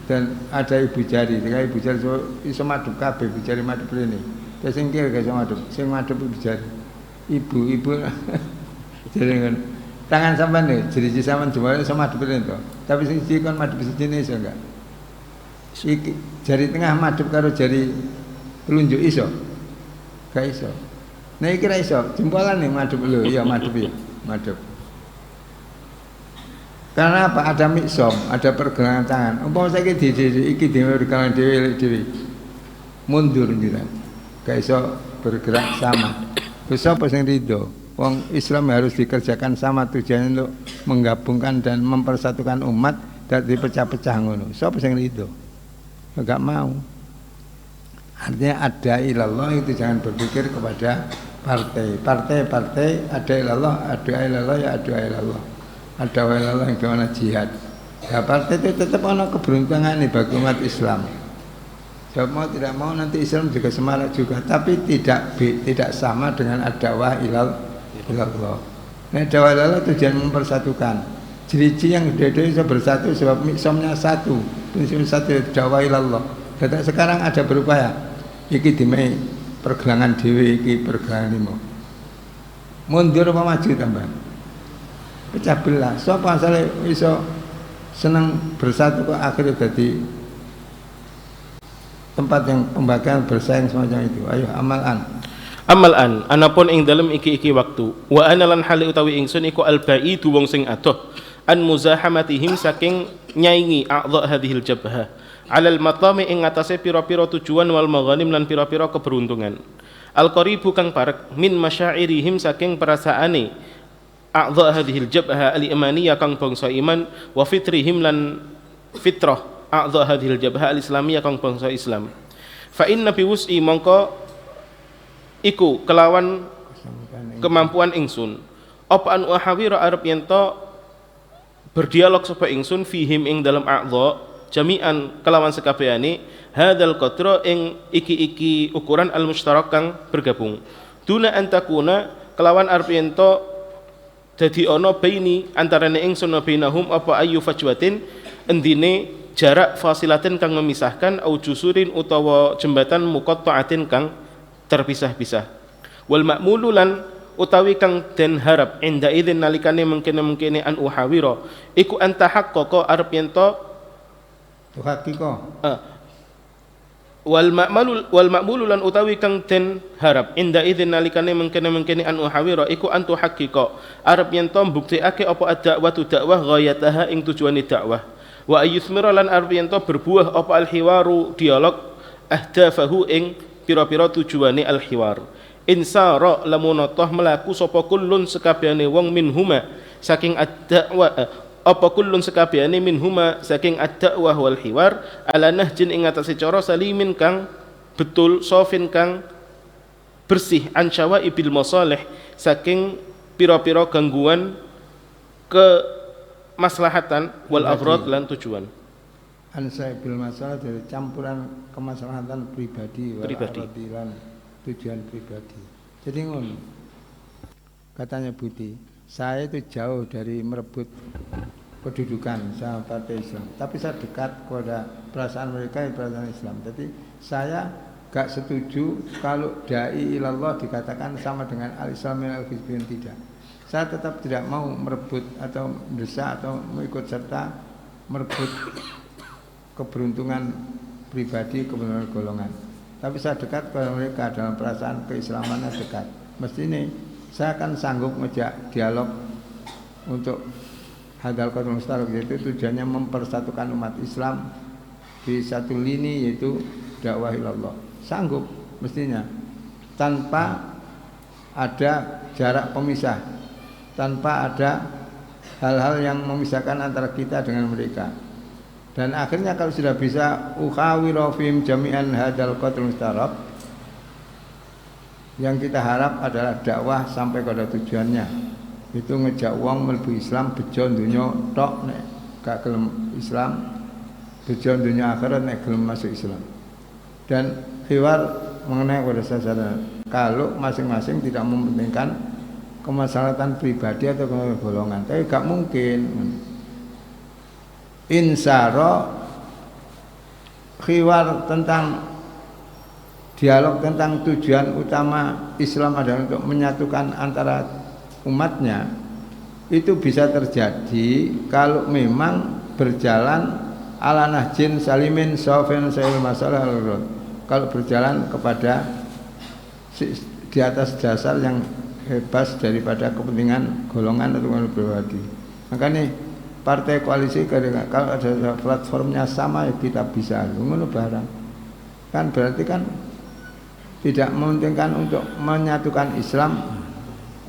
Dan ada ibu jari, ibu jari iso madhep kabeh, ibu jari madhep rene. Terus sing kiri gak iso madhep, sing madhep ibu jari. Ibu jenenge tangan sampean nih, jeriji sampean jempolane sama madhep rene to. Tapi sing siji kon madhep sijine iso enggak? Iki jari tengah madhep karo jari telunjuk iso? Gak iso. Nah iki ra iso, jempolan nih madhep lho, iya madhep ya, madhep. Karena apa? Ada miksom, ada pergelangan tangan. Umpama saiki iki dhewe pergelangan dhewe mundur njiran. Gak iso bergerak sama. Terus apa sing rido? Wong Islam harus dikerjakan sama tujuannya untuk menggabungkan dan mempersatukan umat dan dipecah-pecah ngono. Sapa sing rido? Enggak mau. Artinya ada ilallah itu jangan berpikir kepada partai ada ilallah ya ada ilallah yang gimana jihad. Ya partai itu tetap ada keberuntungan nih bagi umat Islam. Sebab mau tidak mau nanti Islam juga semarak juga, tapi tidak sama dengan ad-da'wah ilallah. Nah, dakwah ilallah tujuan mempersatukan. Ciri-ciri yang gede-gede bisa bersatu sebab miksomnya satu, prinsip satu dakwah ilallah. Dan sekarang ada berupaya. Iki dimai pergelangan dewi, iki pergelangan limo. Mundur apa maju tambah? Pecah belah. Sopo asale iso senang bersatu kok akhirnya jadi tempat yang pembagian bersaing semacam itu. Ayo amalan anapun ing dalem iki waktu wa analan hali utawi ingsun iku albaidu wong sing adoh an muzahamatihim saking nyaingi a'dha hadhil jabhah alal matami ing atase pira-pira tujuan wal maghanim lan pira-pira keberuntungan al qaribu kang parek min masyairihim saking perasaane a'dha hadhil jabhah al imaniyah kang bangsa iman wa fitrihim lan fitrah a'dha hadhil jabhah al islamiyah kang bangsa Islam fa inna bi wus'i mongko iku kelawan kemampuan ingsun apa an uhawira arep yento berdialog sapa ingsun fihim ing dalam a'dha jami'an kelawan sekabehane hadzal qadra ing iki ukuran al mustarak kang bergabung duna antakuna kelawan arep yento dadi ana baini antarane ingsun wa bainahum apa ayu fajwatin endine jarak fasilatin kang memisahkan au jusurin utawa jembatan muqatta'atin kang terpisah-pisah wal ma'mulu lan utawi kang den harap inda idzin nalikane mungkin an uhawira iku anta haqqaqa arep yento wal ma'mulu lan utawi kang den harap inda idzin nalikane mungkin an uhawira iku antu haqiqa arep yento mbuktekake apa ad-da'watu dakwah ghayataha ing tujuane dakwah wa ayyusmira lan arep yento berbuah apa al-hiwaru dialog ahdafahu ing pira-pira tujuane al-hiwar insara lamun toh melaku sapa kullun sekabehane wong minhuma saking ad-da'wa apa kullun sekabehane minhuma saking ad-da'wah wal hiwar ala nahjin ing atase cara salimin kang betul sofin kang bersih an syawaibil masalih saking pira-pira gangguan ke maslahatan wal aghrad lan tujuan ansaibil masalah dari campuran kemaslahatan pribadi lan tujuan pribadi. Jadi ngono. Katanya Budi, saya itu jauh dari merebut kedudukan sama partai Islam, tapi saya dekat kepada perasaan mereka yang perasaan Islam. Jadi saya gak setuju kalau dai ilallah dikatakan sama dengan al-Islam al-Hizbiyun, tidak. Saya tetap tidak mau merebut atau mendesak atau mengikut serta merebut keberuntungan pribadi, keberuntungan golongan. Tapi saya dekat kepada mereka dalam perasaan keislamannya dekat. Mesti ini saya akan sanggup ngejak dialog untuk hadal qaul mustarak, yaitu tujuannya mempersatukan umat Islam di satu lini, yaitu dakwah ilallah. Sanggup mestinya tanpa ada jarak pemisah, tanpa ada hal-hal yang memisahkan antara kita dengan mereka. Dan akhirnya kalau sudah bisa ukhawiru fihim jami'an hadal qaul mustarak, yang kita harap adalah dakwah sampai pada tujuannya, itu ngejak wong mlebu Islam bejo donya tok, nek gak gelem Islam bejo donya akhirat nek gelem masuk Islam. Dan hiwar mengenai pada sasaran, kalau masing-masing tidak mementingkan kemaslahatan pribadi atau golongan, tapi gak mungkin insara khiwar tentang dialog tentang tujuan utama Islam adalah untuk menyatukan antara umatnya, itu bisa terjadi kalau memang berjalan ala nahjin salimin sofin sayil masalah al-rud, kalau berjalan kepada di atas dasar yang bebas daripada kepentingan golongan atau pribadi. Makanya partai koalisi kalau ada platformnya sama, ya kita bisa ngono barang. Kan berarti kan tidak mementingkan untuk menyatukan Islam,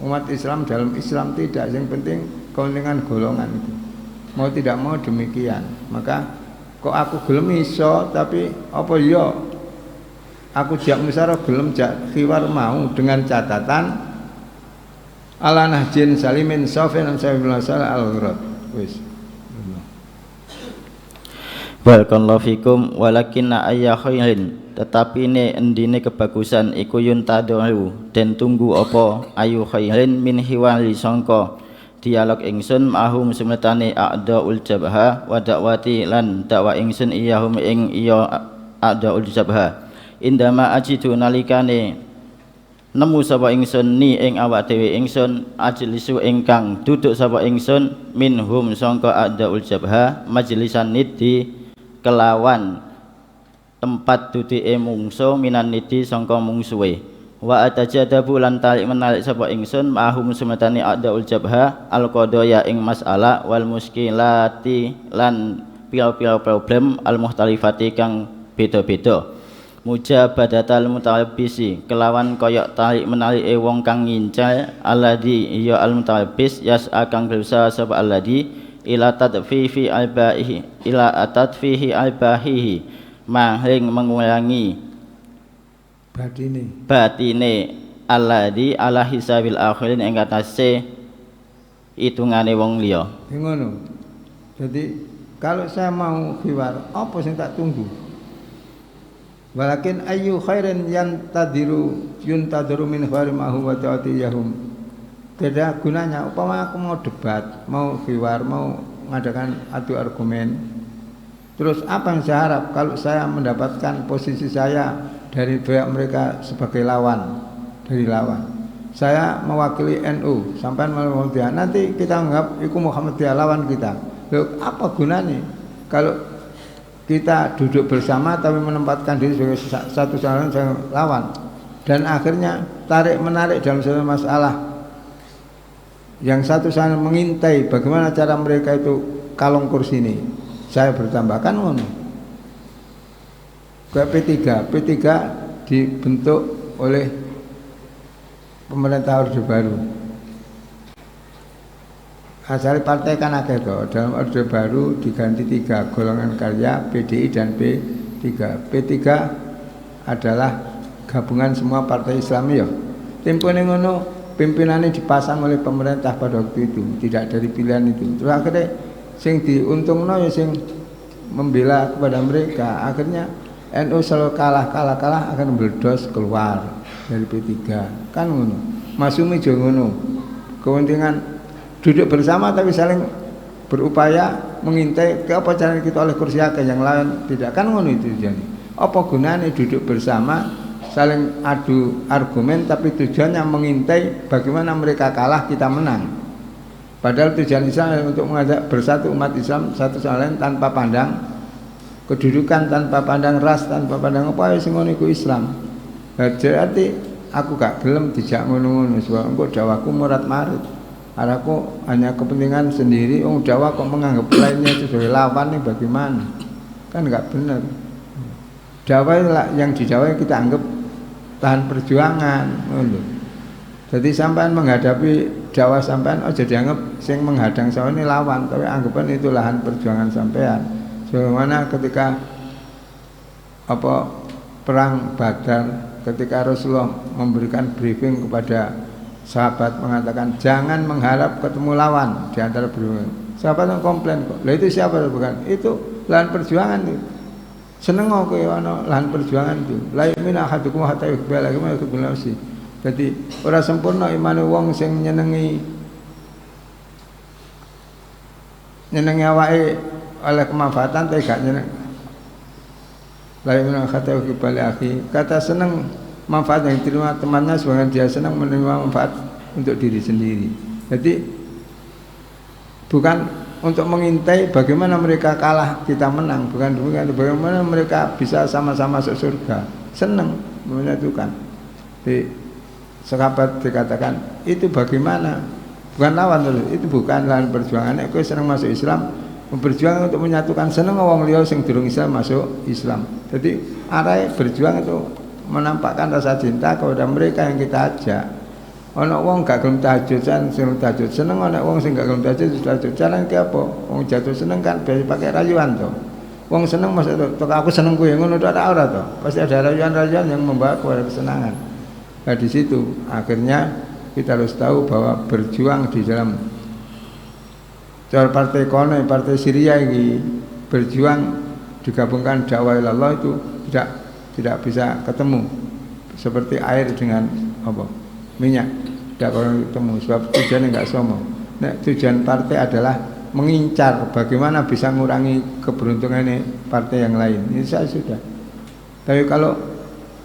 umat Islam dalam Islam, tidak. Yang penting kepentingan golongan itu. Mau tidak mau demikian. Maka kok aku gelem iso tapi apa ya aku jak musyawarah gelem jak khiwar mau dengan catatan ala nahjin salimin safin sabil salah al-ghurat. Wis. Barakallahu fikum walakinna ayya khairin, tetapi ne endine kebagusan iku yuntadaru den tunggu apa ayu khairin min hiwali sangka dialog ingsun mahum semetane a'daul jabha wa dakwati lan dakwa ingsun iyahum ing iya a'daul jabha indama ajidu nalikane nemu sapa ingsun ni ing awak dhewe ingsun ajlisu ingkang duduk sapa ingsun minhum sangka a'daul jabha majlisan nidi kelawan tempat dudike mungsu minan nidi sangka mungsuhe wa atajadabu lan tarik menarik sapa ingsun mahum semetani a'daul jabha al qadaya ing masalah wal muskilati lan pira-pira problem al muhtalifati kang beda-beda mujabadatal mutalabbisi kelawan koyok tarik menarik wong kang ngincal alladhi ya al mutalabbis yas'a kang berusaha sapa alladhi ila tadfifi albaihi ila atadfihi albahihi mahing mengulangi batine alladhi ala hisabil akhirin ing atase hitungane wong liya. Ngono. Jadi kalau saya mau khiwar apa sing tak tunggu? Walakin ayyu khairin yuntadiru min khairin ma huwa ta'tiyahum. Beda gunanya, umpama aku mau debat, mau khiwar, mau mengadakan adu argumen. Terus apa yang saya harap kalau saya mendapatkan posisi saya dari pihak mereka sebagai lawan, dari lawan. Saya mewakili NU, sampai Muhammadiyah. Nanti kita anggap itu Muhammadiyah lawan kita. Loh, apa gunanya kalau kita duduk bersama tapi menempatkan diri sebagai satu calon lawan dan akhirnya tarik menarik dalam satu masalah. Yang satu sana mengintai bagaimana cara mereka itu kalong kursi ini. Saya bertambahkan ngono. P3 dibentuk oleh pemerintah Orde Baru. Asal partai kan akeh to. Dalam Orde Baru diganti 3 golongan karya PDI dan P3. P3 adalah gabungan semua partai Islam ya. Tempone ngono pimpinannya dipasang oleh pemerintah pada waktu itu, tidak dari pilihan itu. Terus akhirnya sing diuntungno ya sing membela kepada mereka. Akhirnya NU selalu kalah akan meledos keluar dari P3. Kan ngono. Masumi jo ngono. Kepentingan duduk bersama tapi saling berupaya mengintai ke apa cara kita oleh kursi akeh yang lain tidak, kan ngono itu jadi. Apa gunanya duduk bersama saling adu argumen tapi tujuannya mengintai bagaimana mereka kalah kita menang. Padahal tujuan Islam untuk mengajak bersatu umat Islam satu sama lain tanpa pandang kedudukan, tanpa pandang ras, tanpa pandang apa sing ngono iku Islam. Jadi aku gak gelem dijak ngono-ngono sebab engko dakwahku murat-marit. Araku hanya kepentingan sendiri, dakwah kok menganggap lainnya itu sebagai lawan nih bagaimana? Kan gak benar. Dakwah yang didakwah kita anggap lahan perjuangan, jadi sampean menghadapi dakwah sampean jadi anggap sing menghadang sampean ini lawan, tapi anggapan itu lahan perjuangan sampean. Sebagaimana ketika perang Badar, ketika Rasulullah memberikan briefing kepada sahabat mengatakan jangan mengharap ketemu lawan di antara beliau. Sahabat yang komplain kok, lah itu siapa bukan? Itu lahan perjuangan itu. Seneng kok ana lahan perjuangan itu. La yu'minu ahadukum hatta yuhibba kama yuhibbu nafsi. Jadi ora sempurna imane wong sing nyenengi awake oleh kemanfaatan tapi gak nyeneng. La yu'minu hatta yuhibba akhi. Kata seneng manfaat yang diterima temannya sebagian dia senang menerima manfaat untuk diri sendiri. Jadi bukan untuk mengintai bagaimana mereka kalah kita menang, bukan bagaimana mereka bisa sama-sama masuk surga. Senang menyatukan. Di sahabat dikatakan itu bagaimana? Bukan lawan terus, itu bukan lawan perjuangan. Aku senang masuk Islam, berjuang untuk menyatukan senang wong liya sing durung Islam masuk Islam. Jadi arai berjuang itu menampakkan rasa cinta kepada mereka yang kita ajak. Ana wong gak gelem tahajud, sing tahajud seneng, ana wong sing gak gelem tahajud, jalan ki apa? Wong jatuh seneng kan biasa pakai rayuan to. Wong seneng masa tok aku seneng kuwi ngono tok ora to. Pasti ada rayuan-rayuan yang membawa kepada kesenangan. Nah di situ akhirnya kita harus tahu bahwa berjuang di dalam partai kono, partai Syria ini berjuang digabungkan dakwah ilallah itu tidak bisa ketemu seperti air dengan apa minyak tidak ketemu sebab tujuannya nggak sama. Nah, tujuan partai adalah mengincar bagaimana bisa mengurangi keberuntungan ini partai yang lain. Ini saya sudah. Tapi kalau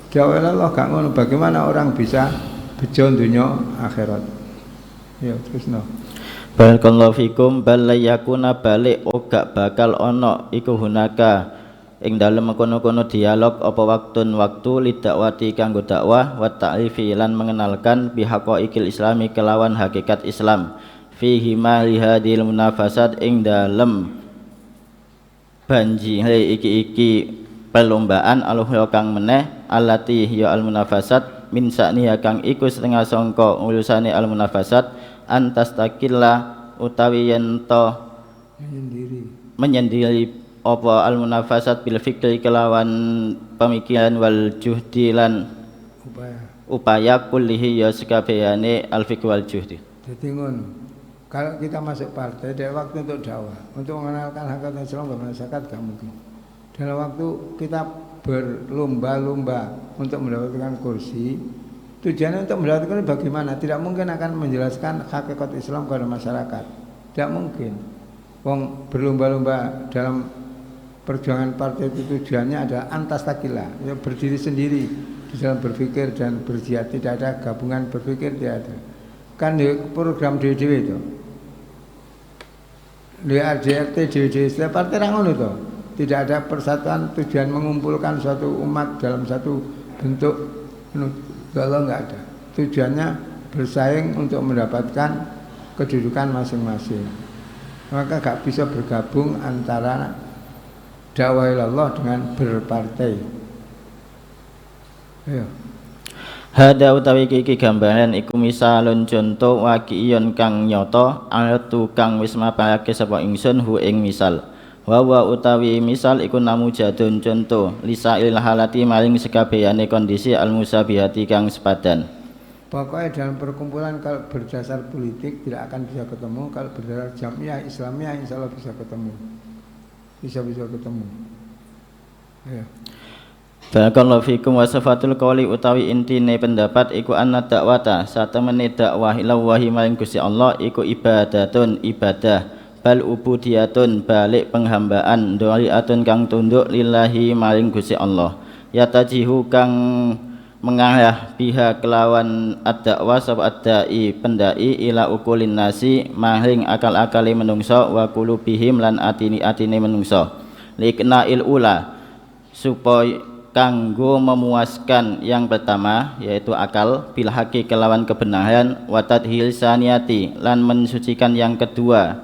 dakwah ilallah gak ngono, bagaimana orang bisa bejo dunia akhirat. Ya terus no. Barakallahu fikum bal yakuna balik gak bakal ono iku hunaka ing dalem kono-kono dialog apa waktun waktu lidakwati kanggo dakwah wa ta'rifi lan mengenalkan bihaqaiqil islami kelawan hakikat Islam fihi ma lihadil munafasat ing dalem banjire iki perlombaan aluhya kang meneh alati ya al munafasat min sa'niha kang iku setengah sangka ulusane al munafasat antas takilla utawi yen to menyendiri apa al munafasat bil fikri kelawan pemikiran wal juhdi lan upaya kullihi ya sekabehane al fikr wal juhdi. Jadi ngono. Kalau kita masuk partai dari waktu untuk dakwah, untuk mengenalkan hakikat Islam dan masyarakat gak mungkin. Dalam waktu kita berlomba-lomba untuk mendapatkan kursi, tujuannya untuk mendapatkan bagaimana? Tidak mungkin akan menjelaskan hakikat Islam kepada masyarakat. Tidak mungkin. Wong berlomba-lomba dalam perjuangan partai itu tujuannya adalah antas takila, ya berdiri sendiri di dalam berpikir dan berjihad. Tidak ada gabungan berpikir, tidak ada. Kan di program DWDW itu, di RDRT DWDW setiap partai rangun itu. Tidak ada persatuan tujuan mengumpulkan suatu umat dalam satu bentuk. Kalau enggak ada, tujuannya bersaing untuk mendapatkan kedudukan masing-masing. Maka gak bisa bergabung antara dakwah ilallah dengan berpartai. Ayo. Hada utawi iki gambaran iku misalun conto waqiyon kang nyata alatu kang wis mapake sapa ingsun hu ing misal. Wa utawi misal iku namu jadun conto lisail halati maring sekabehane kondisi almusabihati kang sepadan. Pokoknya dalam perkumpulan kalau berdasar politik tidak akan bisa ketemu, kalau berdasar jamiah Islamiyah insya Allah bisa ketemu. Bisa ketemu. Ya. Barakallahu fikum wa sifatul qawli utawi intine pendapat iku anna dakwata satemene dakwah ila wahi maring Gusti Allah iku ibadatun ibadah bal ubudiyatun balik penghambaan dhaliatun kang tunduk lillahi maring Gusti Allah yatajihu kang mengarah biha kelawan ad-dakwah sapa ad-dai pendai ila ukulin nasi maring akal-akale menungso wa qulubihim lan atini-atine menungso likna'il ula supaya kanggo memuaskan yang pertama yaitu akal bil haqi kelawan kebenaran wa tadhil saniyati lan mensucikan yang kedua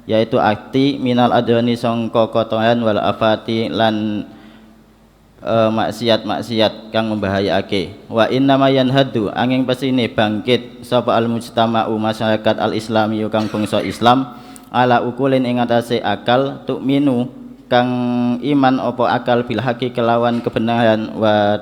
yaitu akti minal adhani sangka kotoran wal afati lan maksiat-maksiat kang membahayake wa innama yanhadu angin pesine bangkit sapa al mujtama'u masyarakat al islami kang bangsa Islam ala ukulin ing atase akal tu'minu kang iman opo akal bil haqi kelawan kebenaran wa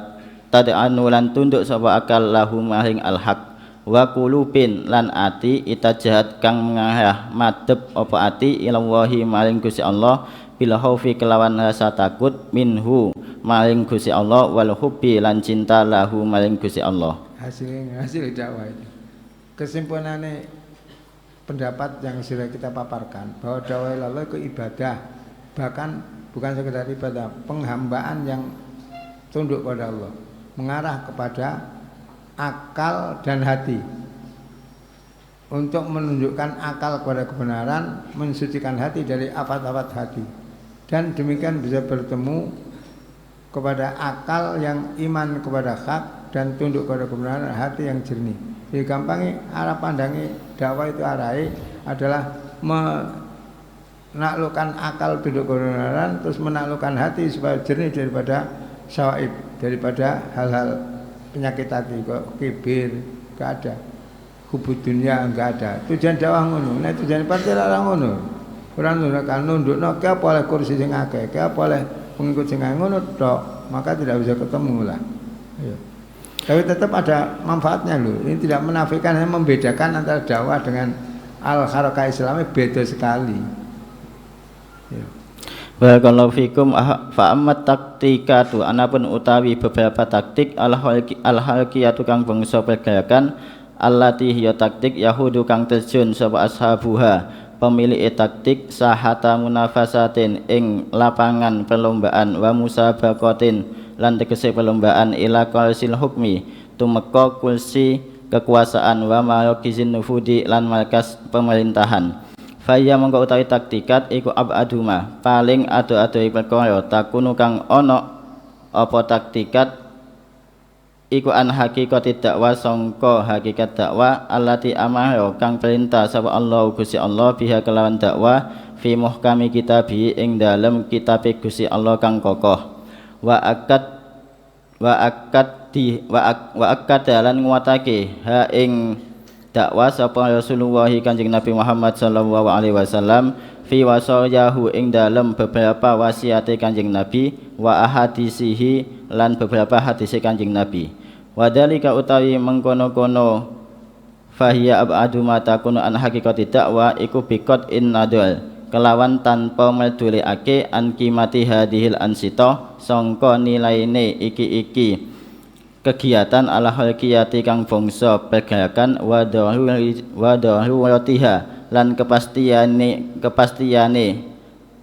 tad'anu lan tunduk sapa akal lahu maring al haq wa qulubin lan ati itajahat kang mengarah madhep opo ati ilallahi maring Gusti Allah bil khaufi kelawan rasa takut minhu maring Gusti Allah wal hubbi lan cinta lahu maring Gusti Allah. Hasil dakwah itu. Kesimpulannya pendapat yang sudah kita paparkan bahwa dakwah ilallah itu ibadah, bahkan bukan sekedar ibadah, penghambaan yang tunduk pada Allah, mengarah kepada akal dan hati untuk menunjukkan akal kepada kebenaran, mensucikan hati dari afat-afat hati, dan demikian bisa bertemu kepada akal yang iman kepada hak dan tunduk kepada kebenaran, hati yang jernih. Jadi gampangnya arah pandangi dakwah itu arahi adalah menaklukkan akal tunduk kebenaran, terus menaklukkan hati supaya jernih daripada syawaib, daripada hal-hal penyakit hati, kok kibir, gak ada, hubud dunia gak ada. Tujuan dakwah ngono, nah tujuan partai larang ngono. ora nundukno ki apa oleh kursi sing akeh, ki apa oleh pengikut sing akeh ngono tok, maka tidak bisa ketemu lah. Ya. Tapi tetap ada manfaatnya loh. Ini tidak menafikan, hanya membedakan antara dakwah dengan al-harakah Islami beda sekali. Ya. Barakallahu fikum. Fa ammat taktikatu anapun utawi beberapa taktik al-halqiyatu kang bangsa pergerakan allati hiya taktik yahudu kang terjun sapa ashabuha pemilik taktik sahata munafasatin ing lapangan perlombaan wa musabaqatin lan tegese perlombaan ila qalsil hukmi tumeka kursi kekuasaan wa markizin nufudi lan markas pemerintahan. Faya mongko utawi taktikat iku abaduma paling ado-adohi perkara takunu kang ana apa taktikat iku an hakikati dakwah sangka hakikat dakwah allati amara kang perintah sapa Allah Gusti Allah biha kelawan dakwah fi muhkami kitabi ing dalem kitab Gusti Allah kang kokoh wa akad dalan nguatake ha ing dakwah sapa Rasulullah Kanjeng Nabi Muhammad sallallahu alaihi wasallam fi wasayahu ing dalem beberapa wasiate Kanjeng Nabi wa ahadisihi lan beberapa hadis Kanjeng Nabi. Wadhalika utawi mengkono-kono fahiya abadu mata kunu an hakikati dakwah iku bikot in nadol kelawan tanpa meduliake an kimati hadhil ansita sangka nilaine iki kegiatan ala halqiyati kang bangsa pergerakan wa daruratiha lan kepastiane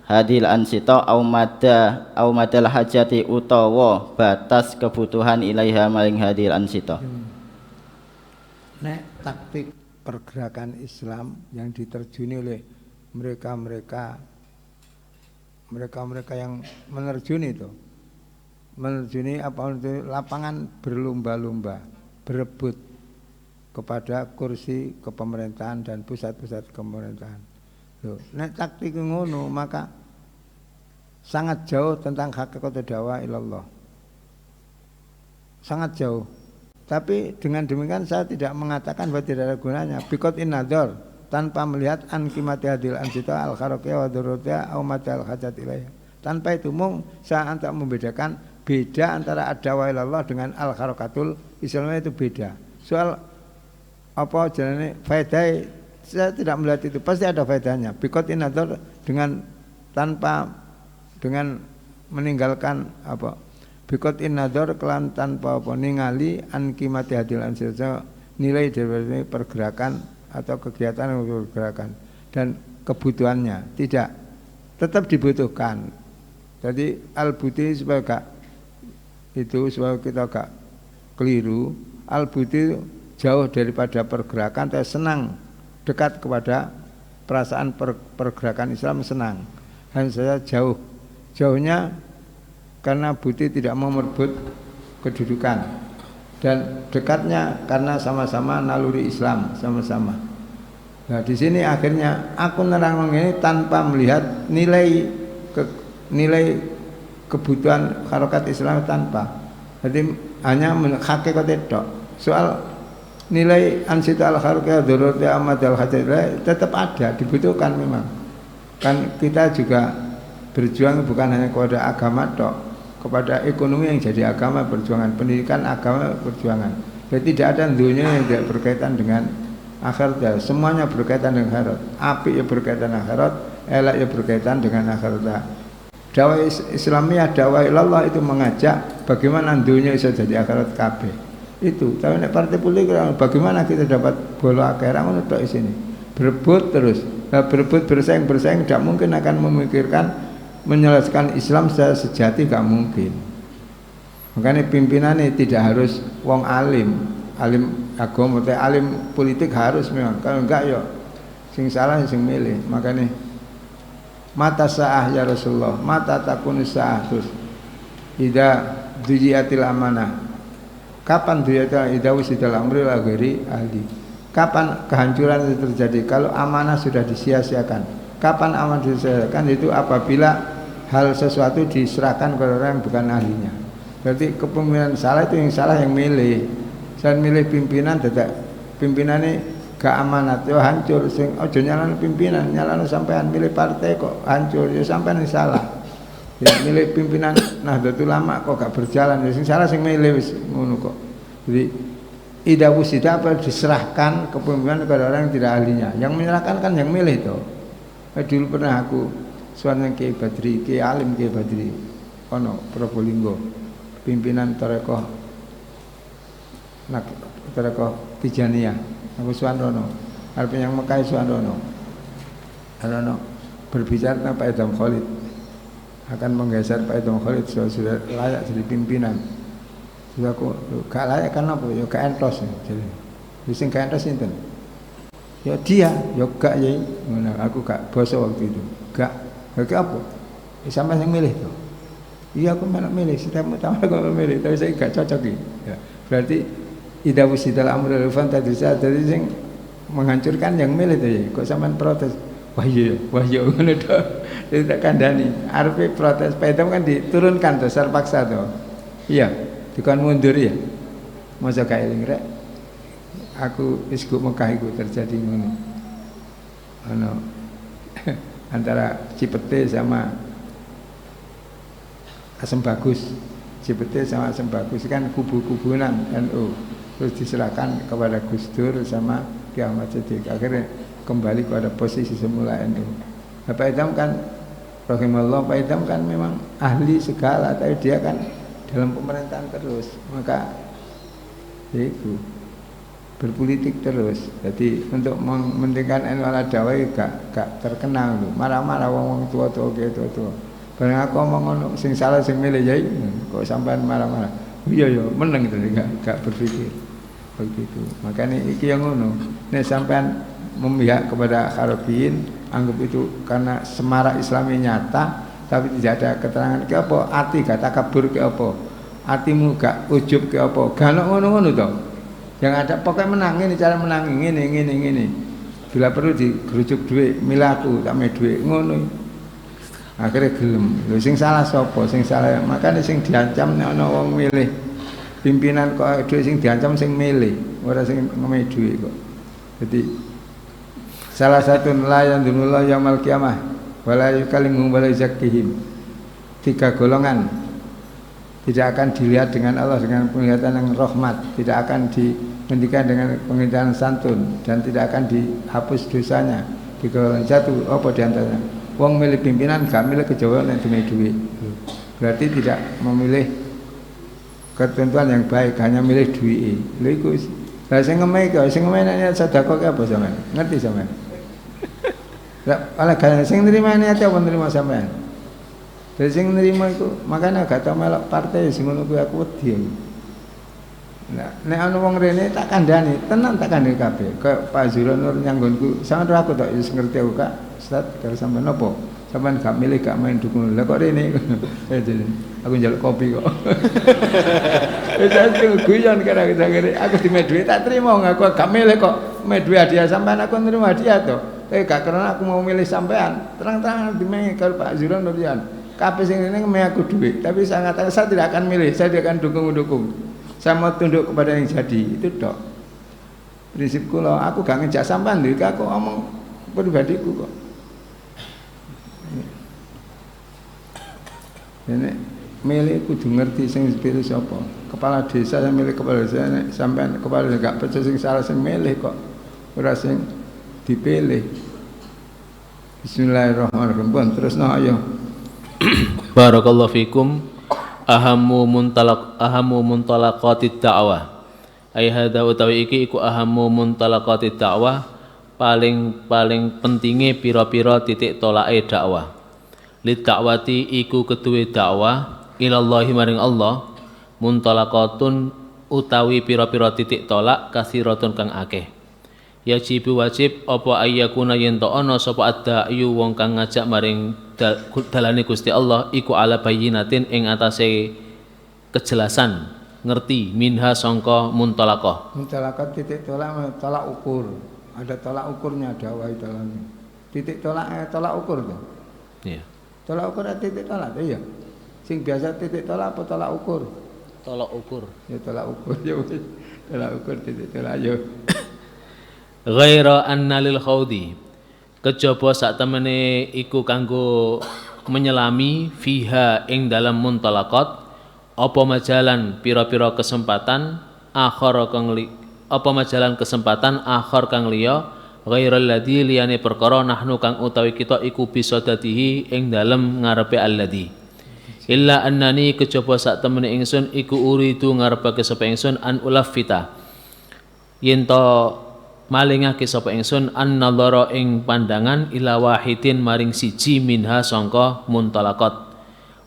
hadil ansita au madal hajati utawa batas kebutuhan ilaiha maring hadil ansita. Nek taktik pergerakan Islam yang diterjuni oleh mereka yang menerjuni apa itu lapangan berlomba-lomba berebut kepada kursi kepemerintahan dan pusat-pusat pemerintahan. Nek taktik ngono maka sangat jauh tentang hakikat dakwah ilallah. Sangat jauh. Tapi dengan demikian saya tidak mengatakan bahwa tidak ada gunanya. Bikot in nador tanpa melihat an qimati hadil ansita al kharaqiyah wa durutiha au madal hajat ilaiha. Tanpa itu saya antar membedakan beda antara ad-dakwah ilallah dengan al kharaqatul Islamiyah itu beda. Soal apa jalannya faedah saya tidak melihat itu, pasti ada faedahnya. Bikot in nador dengan meninggalkan apa? Bikot in nador kelan tanpa apa ningali an qimati hadil ansita nilai dari pergerakan atau kegiatan yang pergerakan dan kebutuhannya tidak tetap dibutuhkan. Jadi al-buti supaya kita gak keliru, al-buti jauh daripada pergerakan, tapi senang dekat kepada perasaan pergerakan Islam, senang. Dan saya jauhnya karena buti tidak mau merebut kedudukan dan dekatnya karena sama-sama naluri Islam sama-sama. Nah di sini akhirnya aku nerang ini tanpa melihat nilai kebutuhan harokat Islam tanpa. Jadi hanya hakikat itu. Soal nilai ansita al-harakah durut amat al-hajat tetap ada, dibutuhkan memang. Kan kita juga berjuang bukan hanya kepada agama tok, kepada ekonomi yang jadi agama perjuangan, pendidikan agama perjuangan. Jadi tidak ada dunia yang tidak berkaitan dengan akhirat. Semuanya berkaitan dengan akhirat. Api ya berkaitan dengan akhirat, elak ya berkaitan dengan akhirat. Dakwah Islamiyah, dakwah ilallah itu mengajak bagaimana dunia bisa jadi akhirat kabeh. Itu. Tapi nek partai politik bagaimana kita dapat bola akhirat ngono tok isine. Berebut terus. Berebut bersaing tidak mungkin akan memikirkan menyelesaikan Islam secara sejati, gak mungkin. Makanya pimpinannya tidak harus wong alim agama, alim politik harus memang. Kalau enggak ya sing salah sing milih. Makanya mata sa'ah ya Rasulullah, mata takun sa'ah terus ida dujiatil amanah. Kapan dujiatil ida wisidal amri la ghairi ahli. Kapan kehancuran itu terjadi? Kalau amanah sudah disia-siakan. Kapan amanah disia-siakan? Itu apabila hal sesuatu diserahkan kepada orang yang bukan ahlinya. Berarti kepemimpinan salah itu yang salah yang milih. Saya milih pimpinan tidak pimpinan ini gak amanat yo hancur. Sing aja nyalano pimpinan, nyalano sampean milih partai kok hancur yo sampean yang salah. Ya, milih pimpinan Nahdlatul Ulama kok gak berjalan ya sing salah sing milih wis ngono kok. Jadi ida wusida apa diserahkan kepemimpinan kepada orang yang tidak ahlinya. Yang menyerahkan kan yang milih toh. Dulu pernah aku suara Kiai Badri, Kiai Alim Kiai Badri, ono Probolinggo, pimpinan Torekoh, Torekoh Tijaniyah, aku Suwandono, artinya yang Mekah Suwandono, berbicara tentang Pak Edam Khalid, akan menggeser Pak Edam Khalid sudah layak jadi pimpinan. Sudah aku gak layak kan apa? Ya gak entos jadi, sing gak entos itu. Ya dia, ya gak ya, aku gak boso waktu itu, gak apa? Sampai yang milih tuh. Iya aku malah milih, setiap utama aku milih, tapi saya gak cocok ya. Berarti ida wusidal amrul fantadisa dari sing menghancurkan yang milih tuh ya. Kok sampean protes? Wah iya, ngono tuh. Jadi tak kandani. Arepe protes, pedam kan diturunkan tuh, secara paksa tuh. Iya, dikon mundur ya. Masa gak eling rek. Aku isku Mekah iku terjadi ngono. Antara Cipete sama Asem Bagus. Cipete sama Asem Bagus kan kubu-kubunan NU. Terus diserahkan kepada Gus Dur sama Ki Ahmad Siddiq. Akhirnya kembali kepada posisi semula NU. Pak Idam kan rahimahullah, Pak Idam kan memang ahli segala, tapi dia kan dalam pemerintahan terus. Maka ya itu berpolitik terus. Jadi untuk mementingkan NU ala dawai gak terkenal lho. Marah-marah wong-wong tua-tua gitu tua. Bareng aku ngomong ngono sing salah sing milih yai kok sampean marah-marah. Iya ya meneng itu gak berpikir begitu. Makanya iki yang ngono. Nek sampean memihak kepada Harafiyin anggap itu karena semarak Islami nyata tapi tidak ada keterangan ke apa ati gak takabur ke apa atimu gak ujub ke apa gak ngono-ngono toh. Yang ada pokoknya menang ini cara menang ini bila perlu digerujuk duit milaku tak me duit ngono akhirnya gelem lho sing salah sapa sing salah makanya sing diancam nek ana wong milih pimpinan kok duit sing diancam sing milih ora sing ngeme duit kok. Jadi salah satu nelayan dunullah yaumul qiyamah wala yukallimuhum wala yuzakkihim. 3 golongan tidak akan dilihat dengan Allah dengan penglihatan yang rahmat, tidak akan dihentikan dengan penglihatan santun dan tidak akan dihapus dosanya. Di golongan satu apa diantaranya? Wong milih pimpinan gak milih kejauhan yang demi duit. Berarti tidak memilih ketentuan yang baik, hanya milih duit. Lha iku lah sing ngemeh kok, sing ngemeh nek sedekah ki apa sampean? Ngerti sampean? Lah ala gak sing nrimo niat apa nrimo sampean? Dari sing nerima itu makanya gak tau melok partai sing ngono kuwi aku wedi. Nah, nek ana wong rene tak kandhani, tenan tak kandhani kabeh. Kayak Pak Zura Nur nyanggonku, sampeyan aku tak wis ngerti aku Kak. Ustaz, karo sampean napa? Sampeyan gak milih gak main dukung. Lah kok rene? Aku njaluk kopi kok. Wis aku guyon karo aku di duit tak trimo aku gak milih kok. Me duit hadiah sampean aku nerima hadiah to. Gak karena aku mau milih sampean. Terang-terangan dimengi karo Pak Zura Nur kabeh sing ngene ngemeh aku duit, tapi saya katakan saya tidak akan milih, saya tidak akan dukung. Saya mau tunduk kepada yang jadi, itu tok. Prinsipku loh, aku gak ngejak sampean lho, aku ngomong pribadiku kok. Ini milih kudu ngerti sing pilih sapa. Kepala desa yang milih kepala desa nek sampean kepala desa gak percaya sing salah sing milih kok. Ora sing dipilih. Bismillahirrahmanirrahim. Terus no ayo. Barakallahu fikum. Ahammu muntalaqatid da'wah. Ai hadza utawi iki iku ahammu muntalaqatid da'wah, paling pentinge pira-pira titik tolake dakwah. Lid dakwati iku keduwe dakwah ilallahi maring Allah, muntalaqatun utawi pira-pira titik tolak kasiratun kang akeh. Yajibu wajib apa ayyakuna yen to ana sapa addayu wong kang ngajak maring dalane Gusti Allah iku ala bayyinatin ing atase kejelasan ngerti minha sangka muntalaqah. Muntalaqah titik tolak tolak ukur. Ada tolak ukurnya dakwah itu dalamnya. Titik tolak ukur tuh. Iya. Tolak ukur ada titik tolak tuh ya. Sing biasa titik tolak apa tolak ukur? Tolak ukur. Ya tolak ukur ya wis. Tolak ukur titik tolak ya. ghaira anna lil khawdi kejaba sak temene iku kanggo menyelami fiha ing dalam muntalaqat apa majalan pira-pira kesempatan akhir kang apa majalan kesempatan akhir kang liya ghairal ladzi liyane perkara nahnu kang utawi kita iku bisa dadihi ing dalem ngarepe alladzi illa annani kejaba sak temene ingsun iku uridu ngarepake sapa ingsun an ulafita yen to malingake sapa ingsun an-nadhara ing pandangan ila wahidin maring siji minha sangka muntalaqat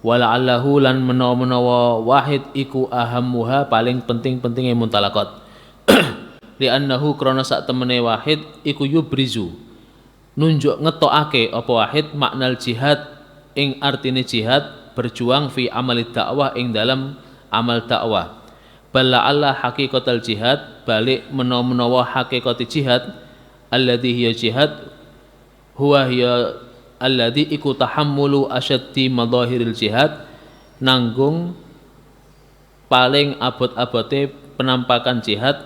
wala'allahu lan menawa wahid iku ahammuha paling penting-pentinge muntalaqat li'annahu krana sak temene wahid iku yubrizu nunjuk ngetokake apa wahid maknal jihad ing artine jihad berjuang fi amali dakwah ing dalam amal dakwah bala Allah hakikatul jihad balik menawa hakikati jihad alladhi hiya jihad huwa hiya alladhi iku tahammulu asyaddi madhahiril jihad nanggung paling abot-abote penampakan jihad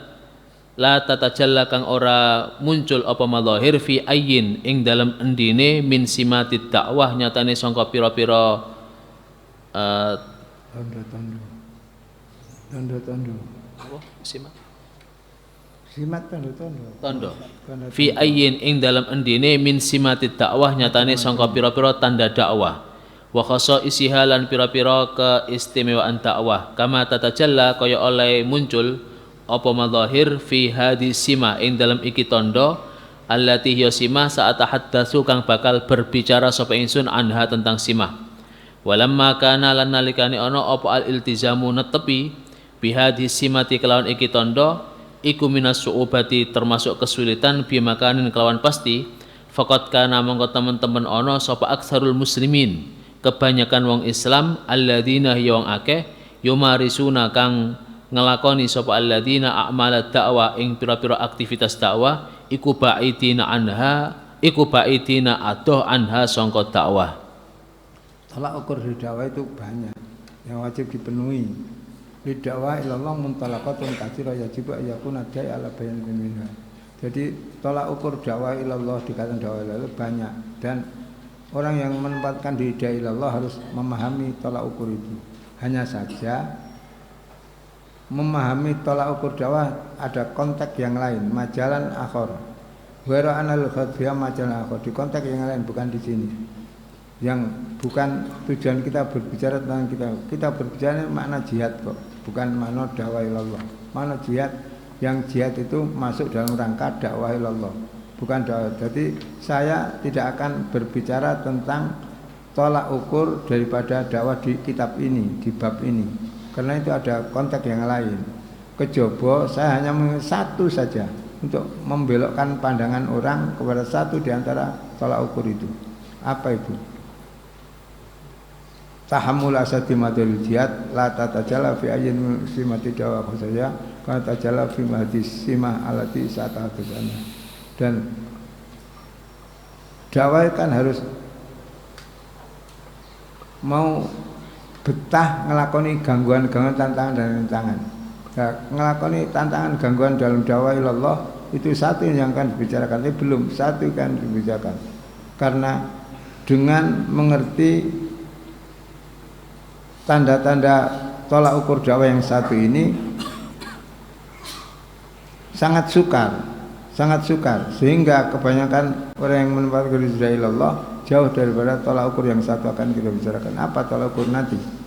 la tatajalla kang ora muncul apa madhahir fi ayyin ing dalam endine min simatid dakwah nyatane sangka pira-pira Tondo. apa simat Tondo. Fi ayyin ing dalam endine min simatid dakwah nyatane sangka pira-pira tanda dakwah wa khassa isihalan pira-pira keistimewaan dakwah kama tatajalla kaya oleh muncul apa madhahir fi hadis sima ing dalam iki tondo allati hiya sima saat tahaddatsu kang bakal berbicara sapa ingsun anha tentang sima walamma kana lan nalikane ana apa al iltizamu netepi bihadis simati kelawan iki tondo iku minas su'ubati termasuk kesulitan bimakanin kelawan pasti faqad kana mongko teman-teman ana sapa aksarul muslimin kebanyakan wong Islam alladzina yang akeh yumarisuna kang ngelakoni sapa alladzina a'malat dakwah ing pira-pira aktivitas dakwah iku ba'idina adoh anha sangka dakwah. Tolak ukur di dakwah itu banyak yang wajib dipenuhi. Di dakwah ilallah muntalaqatun katsira yajib ayakun adai ala bayan minha. Jadi tolak ukur dakwah ilallah dikatakan dakwah ilallah banyak dan orang yang menempatkan diri ilallah harus memahami tolak ukur itu. Hanya saja memahami tolak ukur dakwah ada konteks yang lain, majalan akhir. Wara anal khadfiyah majalan akhir di konteks yang lain bukan di sini. Yang bukan tujuan kita berbicara tentang kita berbicara makna jihad kok, bukan makna dakwah ilallah. Makna jihad yang jihad itu masuk dalam rangka dakwah ilallah, bukan dakwah. Jadi saya tidak akan berbicara tentang tolak ukur daripada dakwah di kitab ini, di bab ini. Karena itu ada konteks yang lain. Kejaba saya hanya satu saja untuk membelokkan pandangan orang kepada satu di antara tolak ukur itu. Apa itu? Tahammul asadi madhul jihad la tatajalla fi ayyin simati dakwah saja kana tajalla fi hadis simah alati satahadana. Dan dakwah kan harus mau betah ngelakoni gangguan-gangguan tantangan dan rintangan. Nah, ngelakoni tantangan gangguan dalam dakwah ilallah itu satu yang akan dibicarakan, tapi belum satu kan dibicarakan. Karena dengan mengerti tanda-tanda tolak ukur dakwah yang satu ini sangat sukar sehingga kebanyakan orang yang menempatkan diri ilallah jauh daripada tolak ukur yang satu akan kita bicarakan. Apa tolak ukur nanti?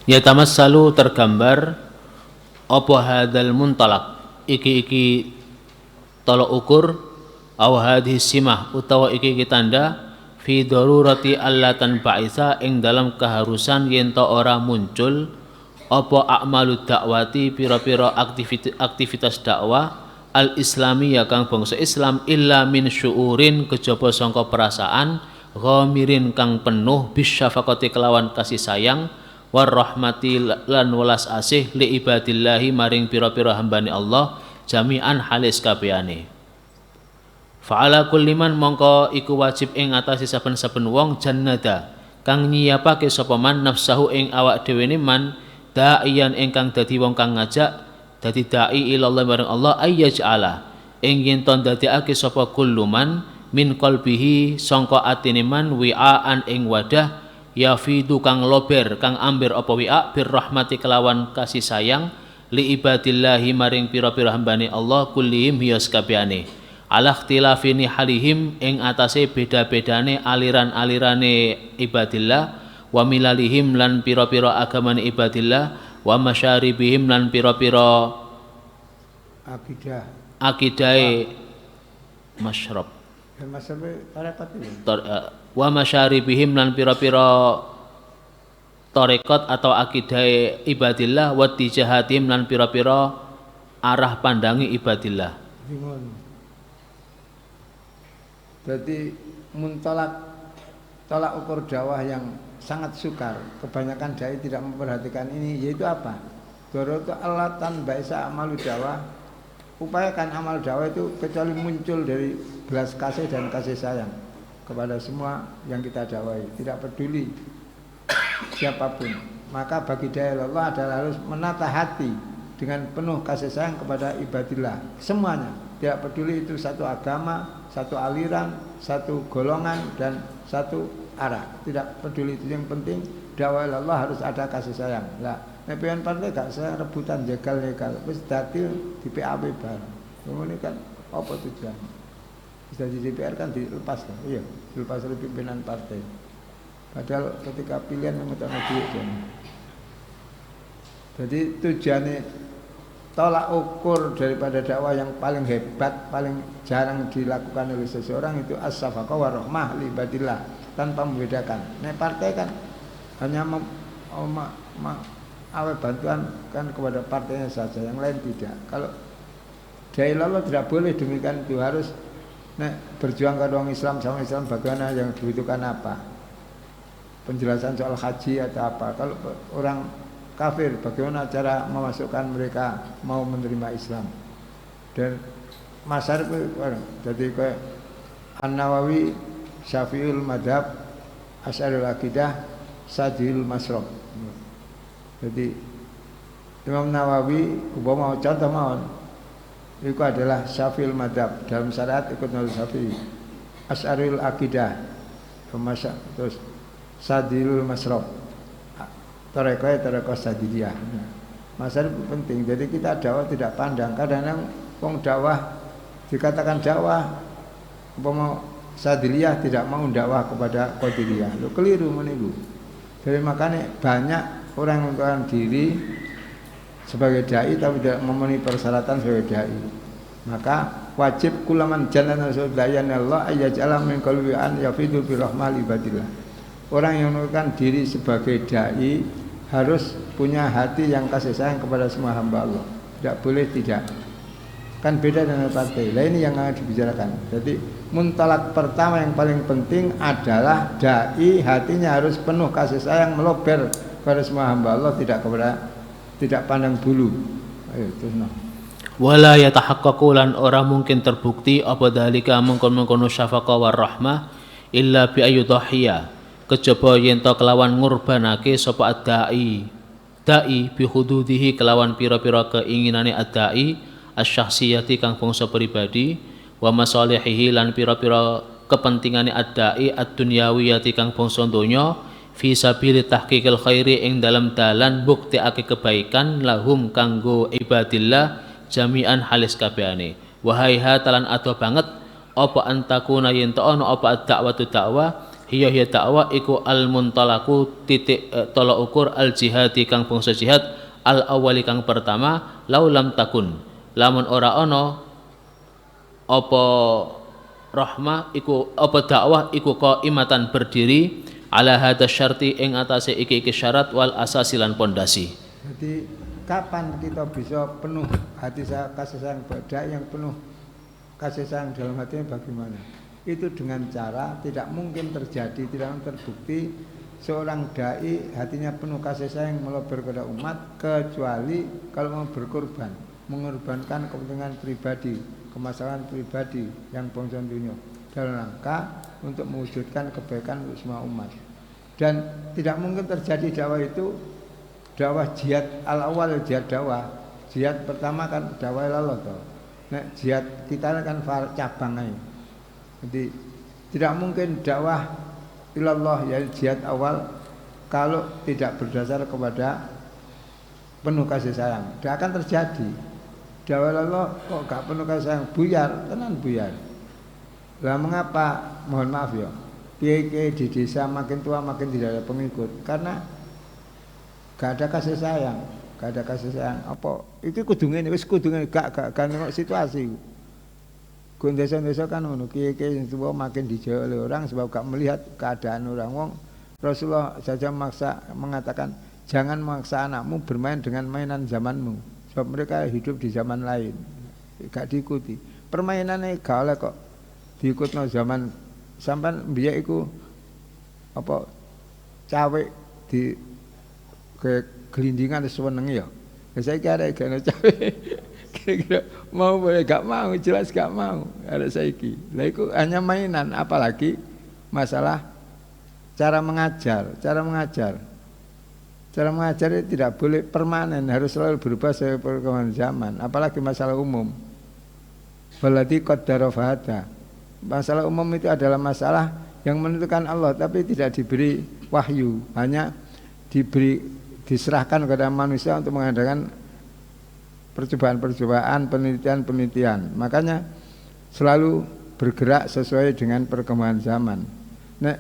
Ya tamassalu tergambar apa hadal muntalak iki tolak ukur au hadhihi simah utawa iki tanda fi darurati allatan ba'itsa ing dalam keharusan yen ta ora muncul apa a'malud dakwati pira-pira aktivitas dakwah al-islamiyah kang bangsa Islam illa min syuurin kejaba sangka perasaan ghamirin kang penuh bisyafaqati kelawan kasih sayang warahmati lan welas asih li ibadillahi maring pira-pira hambane Allah jami'an halis kabehane. Fa'ala kulli man mongko iku wajib ing atase saben-saben wong jannada kang nyiapake sapa man nafsahu ing awak dhewe ne man da'iyan ingkang dadi wong kang ngajak dadi dai ilallah bareng Allah ayyaj'ala ing yen to ndadekake sapa kulluman min qalbihi sangka atine man wi'aan ing wadah yafidu kang lober kang amber apa wi'a birrahmati kelawan kasih sayang li ibadillahi maring pira-pira hambane Allah kullihim hiya sakabehane ala ikhtilafini halihim ing atase beda-bedane aliran-alirane ibadillah wa milalihim lan pira-pira agamane ibadillah wa masyaribihim lan pira-pira akidahe masyrab wa masyaribihim lan pira-pira tarekat atau akidahe ibadillah wa tijahatim lan pira-pira arah pandangi ibadillah. Berarti tolak ukur dakwah yang sangat sukar. Kebanyakan dai tidak memperhatikan ini, yaitu apa? Doro itu alatan baisa amalu dakwah. Upayakan amal dakwah itu kecuali muncul dari belas kasih dan kasih sayang kepada semua yang kita dakwahi, tidak peduli siapapun. Maka bagi dai Allah adalah harus menata hati dengan penuh kasih sayang kepada ibadillah semuanya, tidak peduli itu satu agama, satu aliran, satu golongan dan satu arah, tidak peduli itu. Yang penting dakwah Allah harus ada kasih sayang. Lah nek pian partai gak saya rebutan jegal-jegal wis dadi di PAB bareng. Ngene kan apa tujuan? Bisa di DPR kan dilepas kan? Iya, dilepas oleh pimpinan partai. Padahal ketika pilihan mengutamakan duit kan. Jadi tujuannya tolak ukur daripada dakwah yang paling hebat, paling jarang dilakukan oleh seseorang itu as-safaqah wa rahmah li ibadillah, tanpa membedakan. Nek partai kan hanya awal bantuan kan kepada partainya saja, yang lain tidak. Kalau dai Allah tidak boleh demikian, itu harus berjuang ke orang Islam sama Islam bagaimana yang dibutuhkan apa, penjelasan soal haji atau apa. Kalau orang kafir bagaimana cara memasukkan mereka mau menerima Islam. Dan masar itu jadi kayak An-Nawawi Syafi'ul Madhab Asy'ariyul Aqidah Sadil Masrob. Jadi Imam Nawawi umpama contoh mawon itu adalah Syafi'ul Madhab, dalam syariat ikut nol Syafi'i. Asy'ariyul Aqidah terus Sadil Masrob, Tarekoh Sadiliyah. Masalah itu penting. Jadi kita dakwah tidak pandang. Kadang-kadang wong dakwah dikatakan dakwah umpama Sadiliyah tidak mau dakwah kepada Qadiriyah. Lu keliru meniru. Jadi makanya banyak orang yang mengatakan diri sebagai dai tapi tidak memenuhi persyaratan sebagai dai. Maka wajib kulaman jalan rasulullah Allah ayyaj'ala min qalbi an yafidu bi rahmal ibadillah. Orang yang mengatakan diri sebagai dai harus punya hati yang kasih sayang kepada semua hamba Allah. Tidak boleh tidak. Kan beda dengan partai. Lah ini yang akan dibicarakan. Jadi muntalak pertama yang paling penting adalah dai hatinya harus penuh kasih sayang, melober kepada semua hamba Allah, tidak pandang bulu. Ayo terus no. Wala yatahaqqaqu lan ora mungkin terbukti apa dalika mengkon-mengkono syafaqah war rahmah illa bi ayyudhiya, kejaba yen to kelawan ngurbanake sapa ad-dai bi hududihi kelawan pira-pira keinginane ad-dai asy-syakhsiyati kang bangsa pribadi wa masalihihi lan pira-pira kepentingane ad-dai ad-dunyawiyati kang bangsa donya fi sabili tahqiqil khairi ing dalam dalan buktiake kebaikan lahum kanggo ibadillah jami'an halis kabehane. Wahai hatalan ado banget apa antakuna yen to ana apa ad-da'watu dakwah hiya dakwah iku al muntalaku titik tolak ukur al jihadi kang bangsa jihad al awali kang pertama laulam takun lamun ora ana apa rahmah iku apa dakwah iku qaimatan berdiri ala hadza syarti ing atase iki syarat wal asasilan pondasi. Jadi kapan kita bisa penuh hati kasih sayang pada yang penuh kasih sayang dalam hatinya bagaimana? Itu dengan cara tidak mungkin terjadi, tidak mungkin terbukti seorang dai hatinya penuh kasih sayang melobar kepada umat kecuali kalau mau berkorban, mengorbankan kepentingan pribadi, kemaslahatan pribadi yang bangsa dunia dalam rangka untuk mewujudkan kebaikan untuk semua umat. Dan tidak mungkin terjadi dakwah itu dakwah jihad al-awal, jihad dakwah jihad pertama kan dakwah ilallah toh. Nek jihad kita kan cabang aja. Jadi tidak mungkin dakwah ilallah ya jihad awal kalau tidak berdasar kepada penuh kasih sayang. Tidak akan terjadi. Dakwah ilallah kok gak penuh kasih sayang, buyar, tenan buyar. Lah mengapa? Mohon maaf ya. Kiai-kiai di desa makin tua makin tidak ada pengikut karena gak ada kasih sayang. Gak ada kasih sayang. Apa? Iki kudu ngene, wis kudu ngene, gak nengok situasi. Gun desa-desa kan ngono, kiai-kiai tua makin dijauh oleh orang sebab gak melihat keadaan orang. Wong Rasulullah saja mengatakan jangan memaksa anakmu bermain dengan mainan zamanmu sebab mereka hidup di zaman lain. Gak diikuti. Permainannya gak oleh kok diikutno zaman sampean biyen iku apa cawe di ke gelindingan seneng ya. Saiki arek gak cawe. Kira-kira mau boleh gak mau, jelas gak mau. Ada saiki. Lah iku hanya mainan, apalagi masalah cara mengajar. Cara mengajar itu tidak boleh permanen, harus selalu berubah sesuai perkembangan zaman, apalagi masalah umum. Walati qaddara fahada. Masalah umum itu adalah masalah yang menentukan Allah tapi tidak diberi wahyu, hanya diserahkan kepada manusia untuk mengadakan percobaan-percobaan, penelitian-penelitian. Makanya selalu bergerak sesuai dengan perkembangan zaman. Nek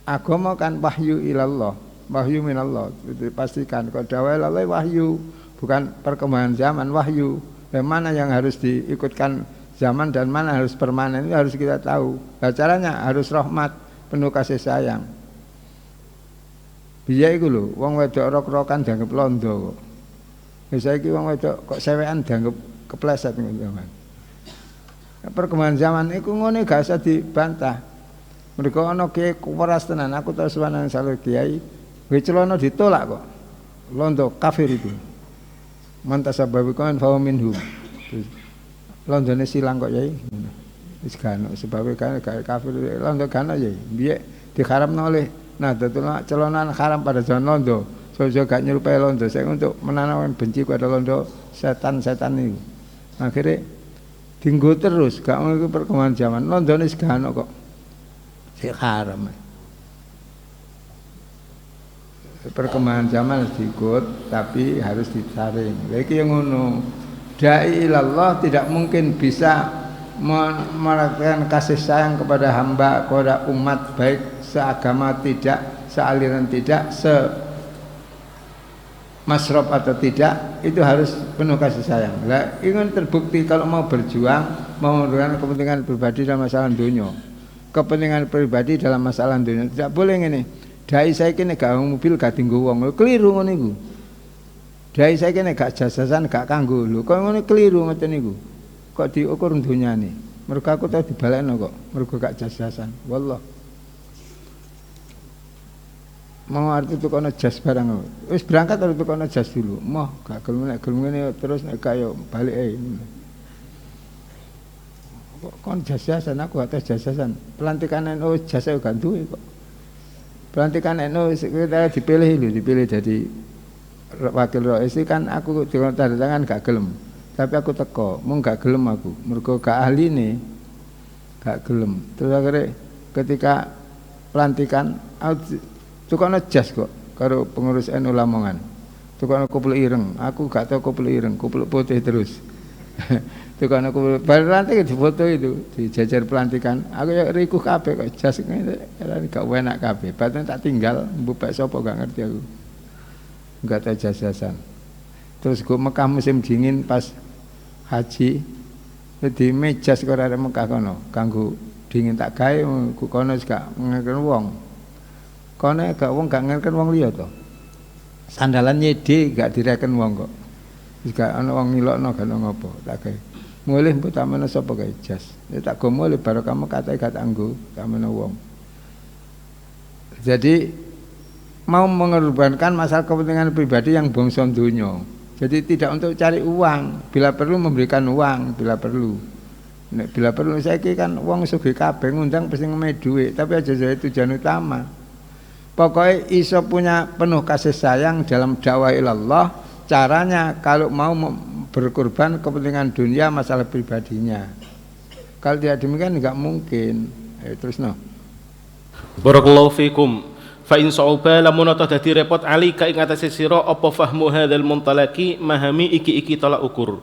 agama kan wahyu ilallah, wahyu minallah. Itu pastikan kalau dakwah ilallah wahyu, bukan perkembangan zaman, wahyu. Dan mana yang harus diikutkan zaman dan mana harus permanen itu harus kita tahu. Nah, caranya harus rahmat, penuh kasih sayang. Biaya iku lho, wong wedok rok-rokan dianggap londo kok. Saiki wong wedok kok sewekan dianggap kepleset ngono zaman. Perkembangan zaman iku ngene gak usah dibantah. Mergo ana kiai kuwaras tenan, aku tau suwanan salah kiai, wis celana ditolak kok. Londo kafir itu. Mantasababu kan fa minhum. Londone silang kok yai. Wis gano sebab kan kafir londo gano yai. Biye diharamno oleh Nahdlatul Celonan haram pada zaman londo. Sojo gak nyerupai londo. Saya untuk menanamkan benci kepada londo setan-setan itu. Akhirnya tinggu terus. Gak mau ikut perkembangan zaman. Londo ini segano kok. Saya haram. Perkembangan zaman harus diikut, tapi harus disaring. Lagi yang ngono. Dai ilallah tidak mungkin bisa melakukan kasih sayang kepada hamba, kepada umat, baik seagama tidak, sealiran tidak, semasrab atau tidak, itu harus penuh kasih sayang. Lah ingin terbukti kalau mau berjuang, mau memberikan kepentingan pribadi dalam masalah dunia, kepentingan pribadi dalam masalah dunia, tidak boleh ini. Dai saya kini gak mobil gak tinggu wong, keliru ngono iku. Dai saya kini gak jasasan gak kanggo lho, kok ngono keliru ngoten niku. Kok diukur dunyane. Mergo aku tau dibalekno kok, mergo gak jasasan. Wallah. Mau arep tukono jas barang. Wis berangkat arep tukono jas dulu. Moh gak gelem nek gelem ngene terus nek kaya balik ae. Kok kon jasasan aku gak jasasan. Pelantikan NU jasa gak duwe kok. Pelantikan NU kita dipilih jadi wakil rais kan aku tanda tangan gak gelem. Tapi aku teko, mung gak gelem aku. Mergo gak ahli nih. Gak gelem. Terus akhirnya ketika pelantikan tukono jas kok karo pengurus NU Lamongan. Tukono kupluk ireng, aku gak tau kupluk ireng, kupluk putih terus. Tukono kupluk pelantikan difoto itu, dijajar pelantikan. Aku ya riku kabeh kok jas ngene gak enak kabeh. Batin tak tinggal mbupek sapa gak ngerti aku. Enggak tahu jasasan. Terus gue Mekah musim dingin pas haji di mejas kok arek Mekah kono kanggo dingin tak gawe kono gak ngeken wong. Kono gak wong gak ngeken wong liya to. Sandalan nyede gak direken wong kok. Wis gak ana wong ngilokno gak ono ngopo tak gawe. Mulih mbok tamene sapa gawe jas. Ya tak go mulih baru kamu kate gak tanggo tamene wong. Jadi mau mengorbankan masalah kepentingan pribadi yang bangsa dunia. Jadi tidak untuk cari uang, bila perlu memberikan uang, bila perlu. Nek bila perlu saiki kan wong sugih kabeh ngundang pasti ngemek dhuwit, tapi aja jadi tujuan utama. Pokoknya iso punya penuh kasih sayang dalam dakwah ilallah. Caranya kalau mau berkorban kepentingan dunia masalah pribadinya. Kalau tidak demikian enggak mungkin. Terus no. Barakallahu fikum. Fa in sa'uba lamun ta dadi repot alika ing atase sira apa fahmu hadzal muntalaki mahami iki tolak ukur.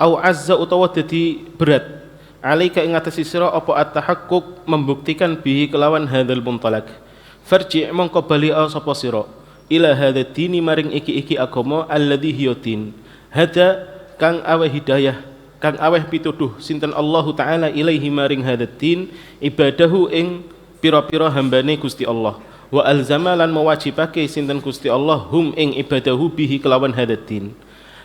Au azza utawa dadi berat. Alika ing atase sira apa at-tahaqquk membuktikan bihi kelawan hadzal muntalak. Farji' mongko bali sapa sira ila hadzal dini maring iki agama alladzi hiya din. Hada kang aweh hidayah kang aweh pituduh sinten Allah taala ilaihi maring hadzal din ibadahu ing pira-pira hambane Gusti Allah. Wa alzama lan mewajibake sinten Gusti Allah hum ing ibadahu bihi kelawan hadzal din.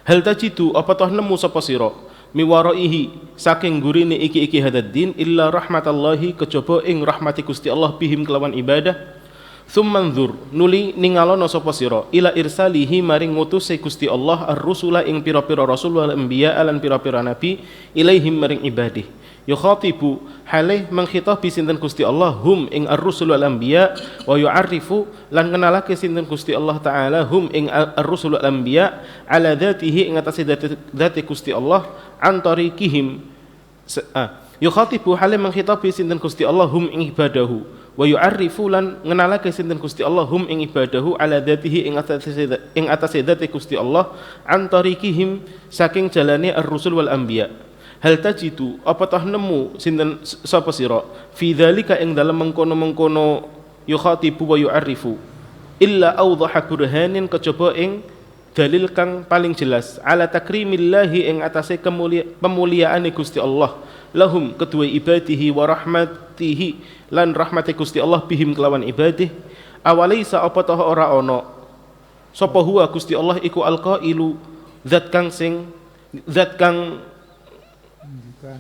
Hal tajidu apa toh nemu sapa sira miwaraihi saking gurine iki hadad din illa rahmatallahi kejaba ing rahmati Gusti Allah bihim kelawan ibadah. Tsummanzur nuli ningalono sapa sira ila irsalihi maring ngutuse Gusti Allah ar-rusula ing pira-pira rasul wal anbiya lan pira-pira nabi ilaihim maring ibadih. Yukhatibu halih mengkhitabi sinten Gusti Allah hum ing ar-rusul wal anbiya wa yu'arrifu lan kenalake sinten Gusti Allah taala hum ing ar-rusul wal anbiya ala dzatihi ing atase dzati Gusti Allah antarikihim. Yukhatibu halih mengkhitabi sinten Gusti Allah hum ing ibadahu wa yu'arrifu lan ngenalake sinten Gusti Allah hum ing ibadahu ala dzatihi ing atase dzati Gusti Allah antarikihim saking jalane ar-rusul wal anbiya. Hal tajidu apa tah nemu sinten sapa sira fi dzalika ing dalem mengkono-mengkono yukhatibu wa yu'arrifu illa awdaha burhanin kejaba ing dalil kang paling jelas ala takrimillahi ing atase pemuliaane Gusti Allah lahum kedua ibadihi wa rahmatihi lan rahmati Gusti Allah bihim kelawan ibadih. Awalaisa apa tah ora ana sapa huwa Gusti Allah iku alqailu zat kang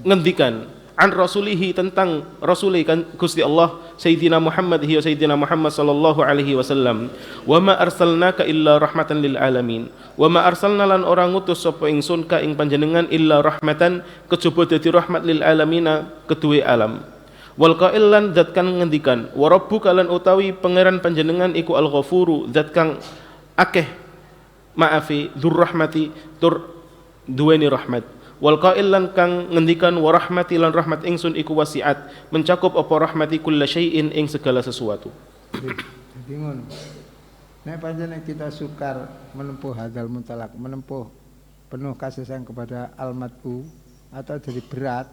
ngendikan an rasulihi tentang rasuli kan Gusti Allah Sayyidina Muhammad hiya Sayyidina Muhammad sallallahu alaihi wasallam wa ma arsalnaka illa rahmatan lil alamin wa ma arsalna lan ora ngutus sapa ingsun ka ing panjenengan illa rahmatan kejaba dadi rahmat lil alamina kedue alam. Wal qailan zat kang ngendikan wa rabbuka lan utawi pangeran panjenengan iku al-ghafuru zat kang akeh maafi dzur rahmati tur duweni rahmat. Wal qailan kang ngendikan wa rahmati lan rahmat ingsun iku wasiat mencakup apa rahmati kulla syai'in ing segala sesuatu. Jadi ngono. Nek panjenengan kita sukar menempuh hadzal muntalak, menempuh penuh kasih sayang kepada al-mad'u atau jadi berat,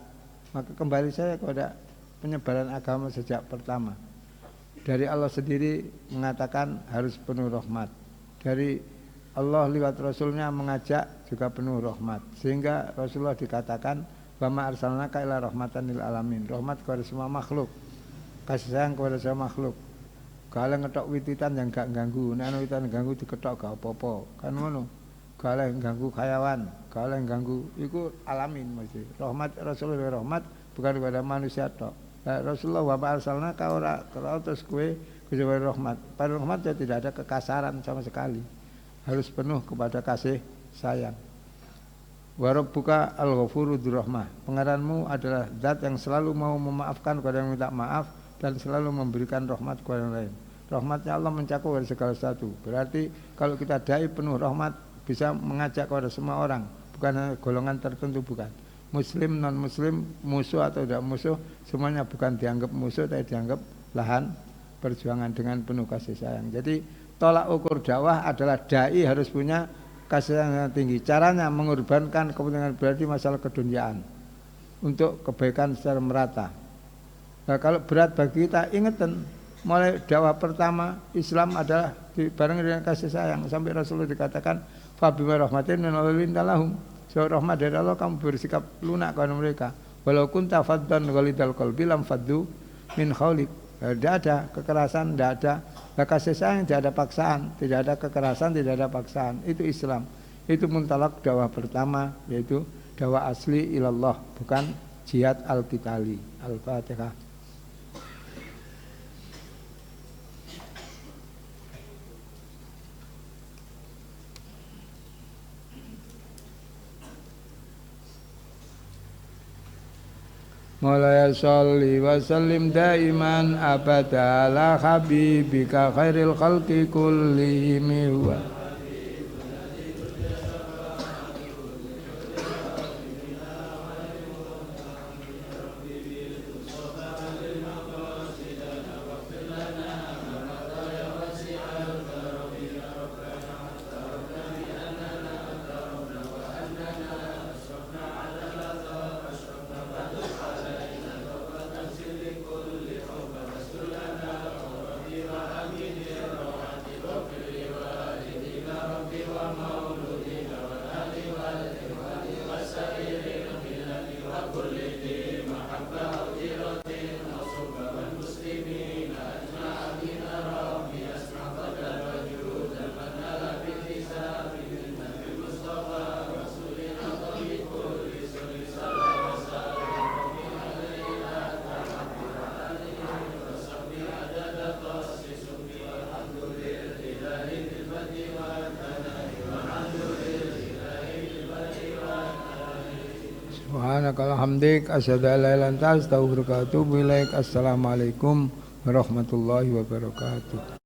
maka kembali saya kepada penyebaran agama sejak pertama. Dari Allah sendiri mengatakan harus penuh rahmat. Dari Allah lewat Rasulnya mengajak juga penuh rahmat. Sehingga Rasulullah dikatakan wa ma arsalnaka illa rahmatan lil alamin. Rahmat kepada semua makhluk. Kasih sayang kepada semua makhluk. Kalau ngetok wititan yang gak ganggu, nek ana wititan ganggu diketok gak apa-apa. Kan ngono. Kalau ganggu hayawan, kalau ganggu iku alamin mesti. Rahmat Rasulullah rahmat bukan kepada manusia tok. Rasulullah wa ma arsalnaka ora terus kowe kecuali rahmat. Pada rahmat tidak ada kekasaran sama sekali. Harus penuh kepada kasih sayang. Wa rabbuka al-ghafuru dzurrahmah. Pengeranmu adalah zat yang selalu mau memaafkan kepada yang minta maaf dan selalu memberikan rahmat kepada yang lain. Rahmatnya Allah mencakup dari segala sesuatu. Berarti kalau kita dai penuh rahmat bisa mengajak kepada semua orang, bukan hanya golongan tertentu, bukan. Muslim, non muslim, musuh atau tidak musuh, semuanya bukan dianggap musuh tapi dianggap lahan perjuangan dengan penuh kasih sayang. Jadi tolak ukur dakwah adalah dai harus punya kasih sayang yang tinggi. Caranya mengorbankan kepentingan pribadi masalah keduniaan untuk kebaikan secara merata. Nah, kalau berat bagi kita, ingetan mulai dakwah pertama Islam adalah dibarengi dengan kasih sayang sampai Rasulullah dikatakan fa bima rahmatin min Allahin lahum. So rahmat dari Allah kamu bersikap lunak kepada mereka. Walau kunta faddan ghalidal qalbi lam faddu min khawlik. Tidak ada kekerasan, tidak ada kasih sayang, tidak ada paksaan, tidak ada kekerasan, tidak ada paksaan. Itu Islam. Itu muntalak dakwah pertama, yaitu dakwah asli ilallah, bukan jihad al-qitali. Al-Fatihah. Maulaya sholli wa sallim daiman abada ala habibika khairil khalqi kullihim wa Subhanakallahumma hamdik asyhadu an la ilaha illa anta astaghfiruka wa atubu ilaik. Assalamualaikum warahmatullahi wabarakatuh.